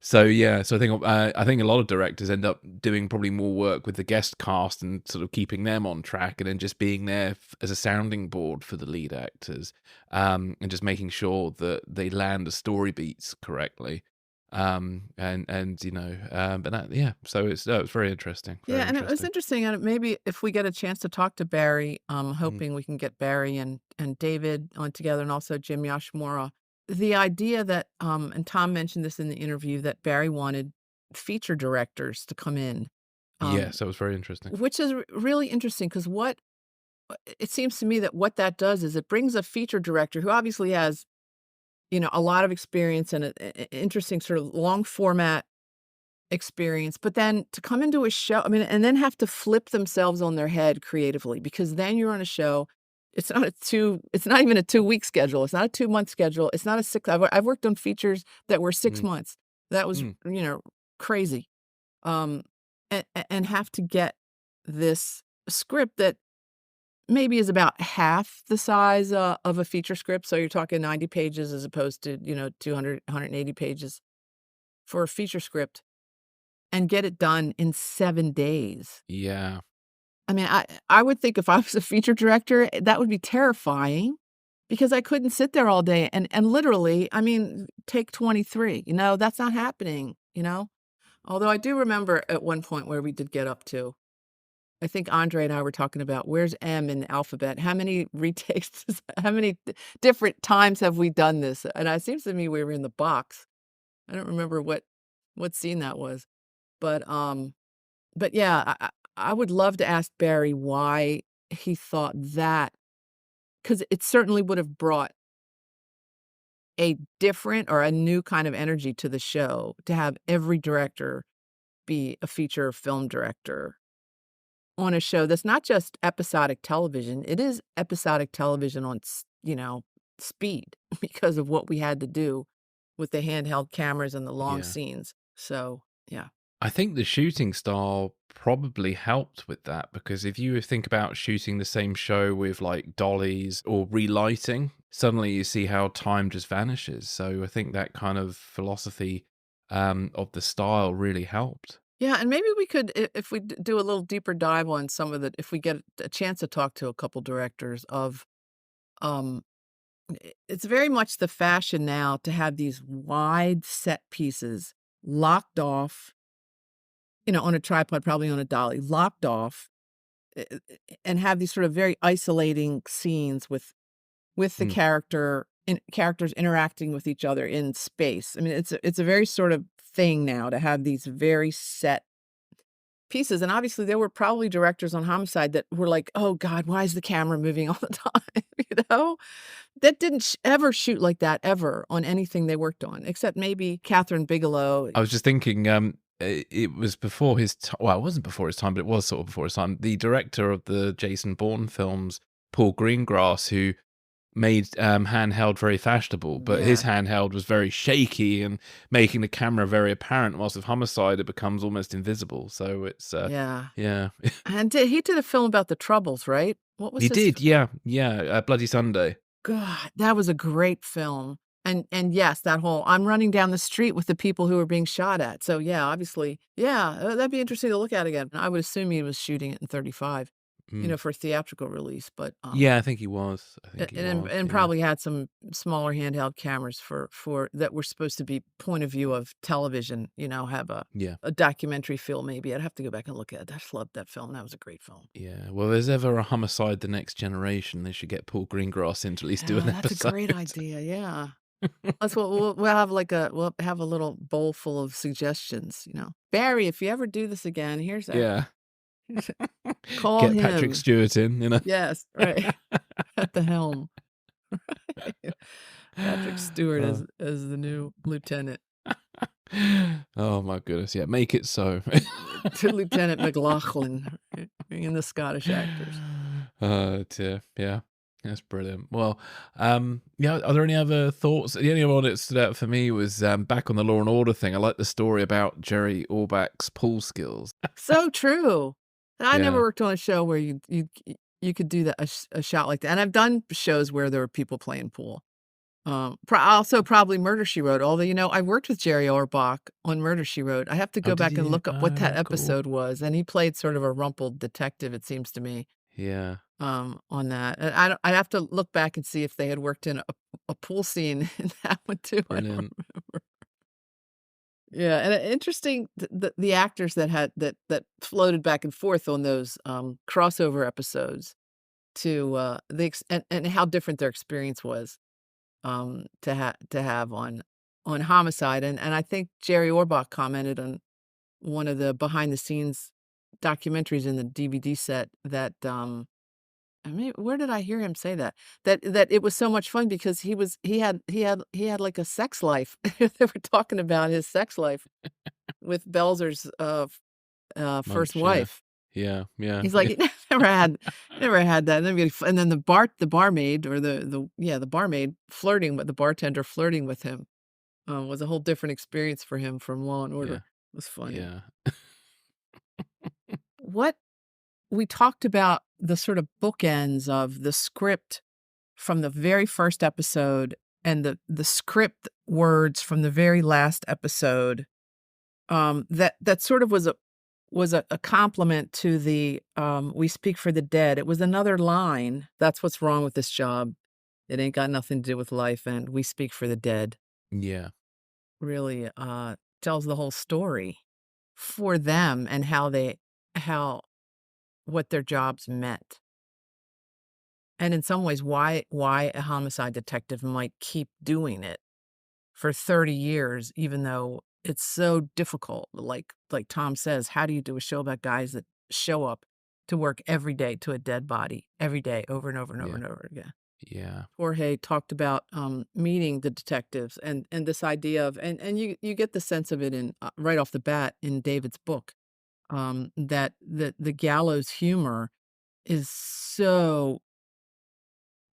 So yeah, so I think a lot of directors end up doing probably more work with the guest cast and sort of keeping them on track, and then just being there as a sounding board for the lead actors, and just making sure that they land the story beats correctly. But that, yeah, so it's very interesting, Yeah, very and it was interesting. interesting, and maybe if we get a chance to talk to Barry, I'm Mm. hoping we can get Barry and David on together, and also Jim Yoshimura. The idea that, and Tom mentioned this in the interview, that Barry wanted feature directors to come in, um, Yes, that was very interesting. which is really interesting because it seems to me that what that does is it brings a feature director who obviously has, a lot of experience and interesting sort of long format experience, but then to come into a show, I mean, and then have to flip themselves on their head creatively, because then you're on a show. It's not even a 2-week schedule. It's not a 2-month schedule. It's not a 6. I've worked on features that were 6 Mm, months. That was, mm, crazy. Um, and have to get this script that maybe is about half the size of a feature script. So you're talking 90 pages as opposed to, 200, 180 pages for a feature script, and get it done in 7 days. yeah, I mean, I would think if I was a feature director, that would be terrifying because I couldn't sit there all day and literally, I mean, take 23, that's not happening. Although I do remember at one point where we did get up to, I think Andre and I were talking about where's M in the alphabet? How many retakes, how many different times have we done this? And it seems to me we were in the box. I don't remember what scene that was. But yeah, I would love to ask Barry why he thought that, because it certainly would have brought a different or a new kind of energy to the show to have every director be a feature film director on a show that's not just episodic television. It is episodic television on, speed because of what we had to do with the handheld cameras and the long yeah. scenes. So, yeah. I think the shooting style probably helped with that, because if you think about shooting the same show with like dollies or relighting, suddenly you see how time just vanishes. So I think that kind of philosophy of the style really helped. Yeah, and maybe we could, if we do a little deeper dive on some of the, if we get a chance to talk to a couple directors of, um, it's very much the fashion now to have these wide set pieces locked off, on a tripod, probably on a dolly, locked off, and have these sort of very isolating scenes with the Mm, characters interacting with each other in space. I mean, it's a very sort of thing now to have these very set pieces, and obviously, there were probably directors on Homicide that were like, "Oh god, why is the camera moving all the time?" You know? That didn't ever shoot like that ever on anything they worked on, except maybe Catherine Bigelow. I was just thinking, it was before his time. Well, it wasn't before his time, but it was sort of before his time. The director of the Jason Bourne films, Paul Greengrass, who made handheld very fashionable, but his Yeah, handheld was very shaky and making the camera very apparent. Whilst with Homicide, it becomes almost invisible. So it's yeah. yeah, And he did a film about the Troubles, right? What was he his did. Yeah, yeah. Bloody Sunday. God, that was a great film. And yes, that whole I'm running down the street with the people who are being shot at. So yeah, obviously, yeah, that'd be interesting to look at again. I would assume he was shooting it in 35, Mm. for theatrical release, but Yeah, I think he was. I think he and was. and Yeah, probably had some smaller handheld cameras for that were supposed to be point of view of television, have yeah. a documentary feel maybe. I'd have to go back and look at it. I just loved that film. That was a great film. Yeah, well, there's ever a Homicide: The Next Generation. They should get Paul Greengrass in to at least do Yeah, an that's a great episode. idea. Yeah. That's what we'll have we'll have a little bowl full of suggestions. Barry, if you ever do this again, here's a Yeah. call Get Patrick him. Stewart in. Yes, right. At the helm. Patrick Stewart Uh, as the new lieutenant. oh my goodness, yeah, make it so. To Lieutenant McLaughlin, bring in the Scottish actors. Dear, yeah, that's brilliant. Well, yeah, are there any other thoughts? The only one that stood out for me was back on the Law and Order thing. I like the story about Jerry Orbach's pool skills. So true. I never Yeah. worked on a show where you could do that a shot like that, and I've done shows where there were people playing pool. Also probably Murder, She Wrote, although, I worked with Jerry Orbach on Murder, She Wrote. I have to Oh, go did back and you? look up what that Cool. episode was, and he played sort of a rumpled detective, it seems to me, Yeah, on that. And I'd have to look back and see if they had worked in a pool scene in that one too. I don't brilliant. remember. Yeah, and interesting the actors that floated back and forth on those, crossover episodes to, and how different their experience was. To have on Homicide, and I think Jerry Orbach commented on one of the behind the scenes documentaries in the DVD set that, I mean, where did I hear him say that? That it was so much fun because he had like a sex life. They were talking about his sex life with Belzer's, first Munch, yeah. wife. Yeah, yeah, He's like, he never had that. And then the barmaid or the barmaid flirting with the bartender flirting with him, was a whole different experience for him from Law& and Order. yeah, It was funny. yeah. What we talked about the sort of bookends of the script from the very first episode and the script words from the very last episode, that sort of was a compliment to the, "We speak for the dead." It was another line, "That's what's wrong with this job. It ain't got nothing to do with life, and we speak for the dead." Yeah. Really, tells the whole story for them and how what their jobs meant. And in some ways, why a homicide detective might keep doing it for 30 years, even though it's so difficult. Like Tom says, how do you do a show about guys that show up to work every day to a dead body every day over and over and over Yeah. and over again? Yeah. Jorge talked about meeting the detectives and this idea of and you get the sense of it in right off the bat in David's book, that the gallows humor is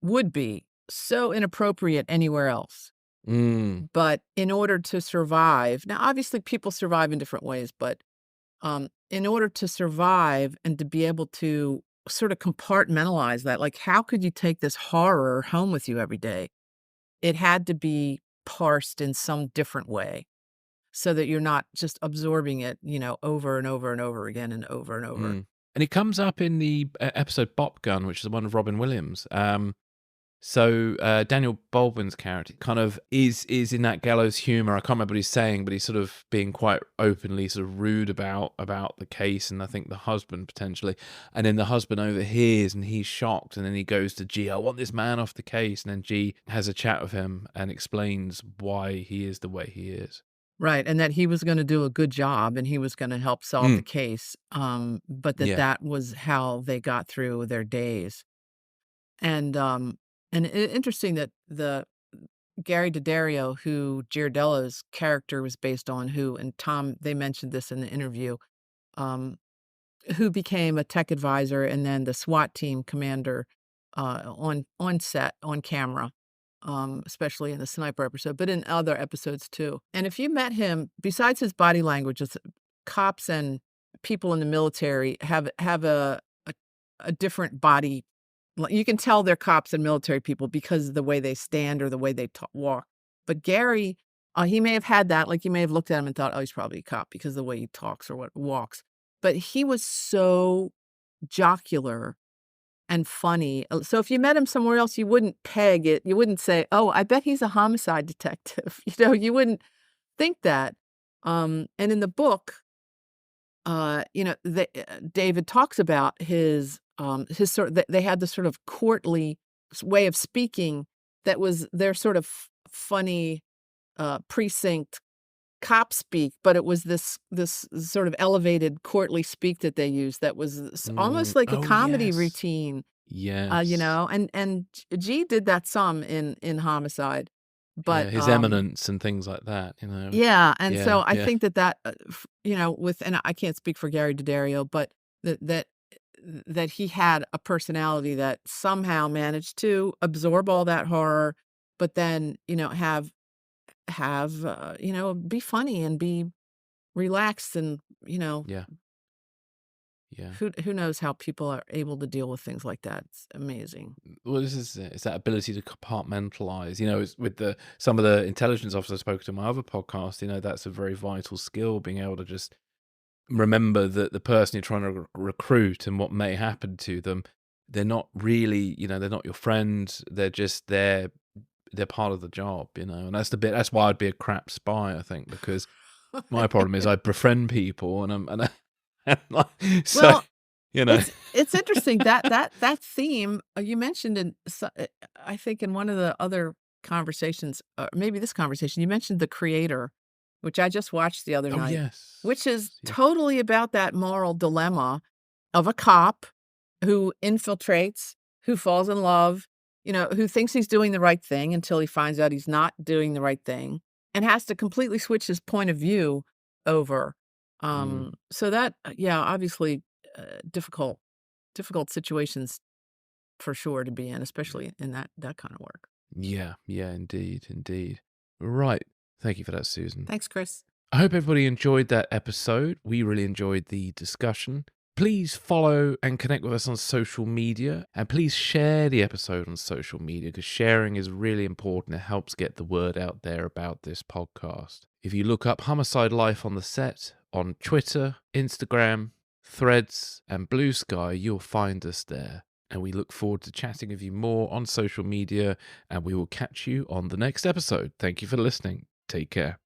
would be so inappropriate anywhere else. Mm. But in order to survive, now obviously people survive in different ways, but in order to survive and to be able to sort of compartmentalize that. Like, how could you take this horror home with you every day? It had to be parsed in some different way so that you're not just absorbing it, over and over and over again and over and over. And it comes up in the episode Bop Gun, which is the one of Robin Williams. So Daniel Baldwin's character kind of is in that gallows humor. I can't remember what he's saying, but he's sort of being quite openly sort of rude about the case, and I think the husband potentially. And then the husband overhears, and he's shocked, and then he goes to G, I want this man off the case. And then G has a chat with him and explains why he is the way he is. Right, and that he was gonna do a good job, and he was gonna help solve the case, but that was how they got through their days. And interesting that the Gary Daddario, who Giardello's character was based on, and Tom, they mentioned this in the interview, who became a tech advisor and then the SWAT team commander on set, on camera, especially in the sniper episode, but in other episodes too. And if you met him, besides his body language, cops and people in the military have a different body. You can tell they're cops and military people because of the way they stand or the way they walk. But Gary, he may have had that, like you may have looked at him and thought, oh, he's probably a cop because of the way he talks or what walks. But he was so jocular and funny. So if you met him somewhere else, you wouldn't peg it. You wouldn't say, oh, I bet he's a homicide detective. You wouldn't think that. And in the book, David talks about his they had this sort of courtly way of speaking that was their sort of funny precinct cop speak, but it was this sort of elevated courtly speak that they used that was almost like a comedy routine. Yes. And G did that some in Homicide. But his eminence and things like that, Yeah, and so I think that and I can't speak for Gary Daddario, but that he had a personality that somehow managed to absorb all that horror, but then have be funny and be relaxed and Yeah. Who knows how people are able to deal with things like that? It's amazing. Well, this is it's that ability to compartmentalize. It's with some of the intelligence officers I spoke to in my other podcast. That's a very vital skill, being able to just remember that the person you're trying to recruit and what may happen to them, they're not really, they're not your friend. They're just they're part of the job, and that's why I'd be a crap spy, I think, because my problem is I befriend people and so, well, it's interesting that theme you mentioned I think in one of the other conversations, maybe this conversation, you mentioned The Creator, which I just watched the other night. Yes. Which is totally about that moral dilemma of a cop who infiltrates, who falls in love, who thinks he's doing the right thing until he finds out he's not doing the right thing, and has to completely switch his point of view over. So that, obviously difficult situations for sure to be in, especially in that kind of work. Yeah, indeed. Right. Thank you for that, Susan. Thanks, Chris. I hope everybody enjoyed that episode. We really enjoyed the discussion. Please follow and connect with us on social media, and please share the episode on social media, because sharing is really important. It helps get the word out there about this podcast. If you look up Homicide Life on the Set on Twitter, Instagram, Threads, and BlueSky, you'll find us there. And we look forward to chatting with you more on social media, and we will catch you on the next episode. Thank you for listening. Take care.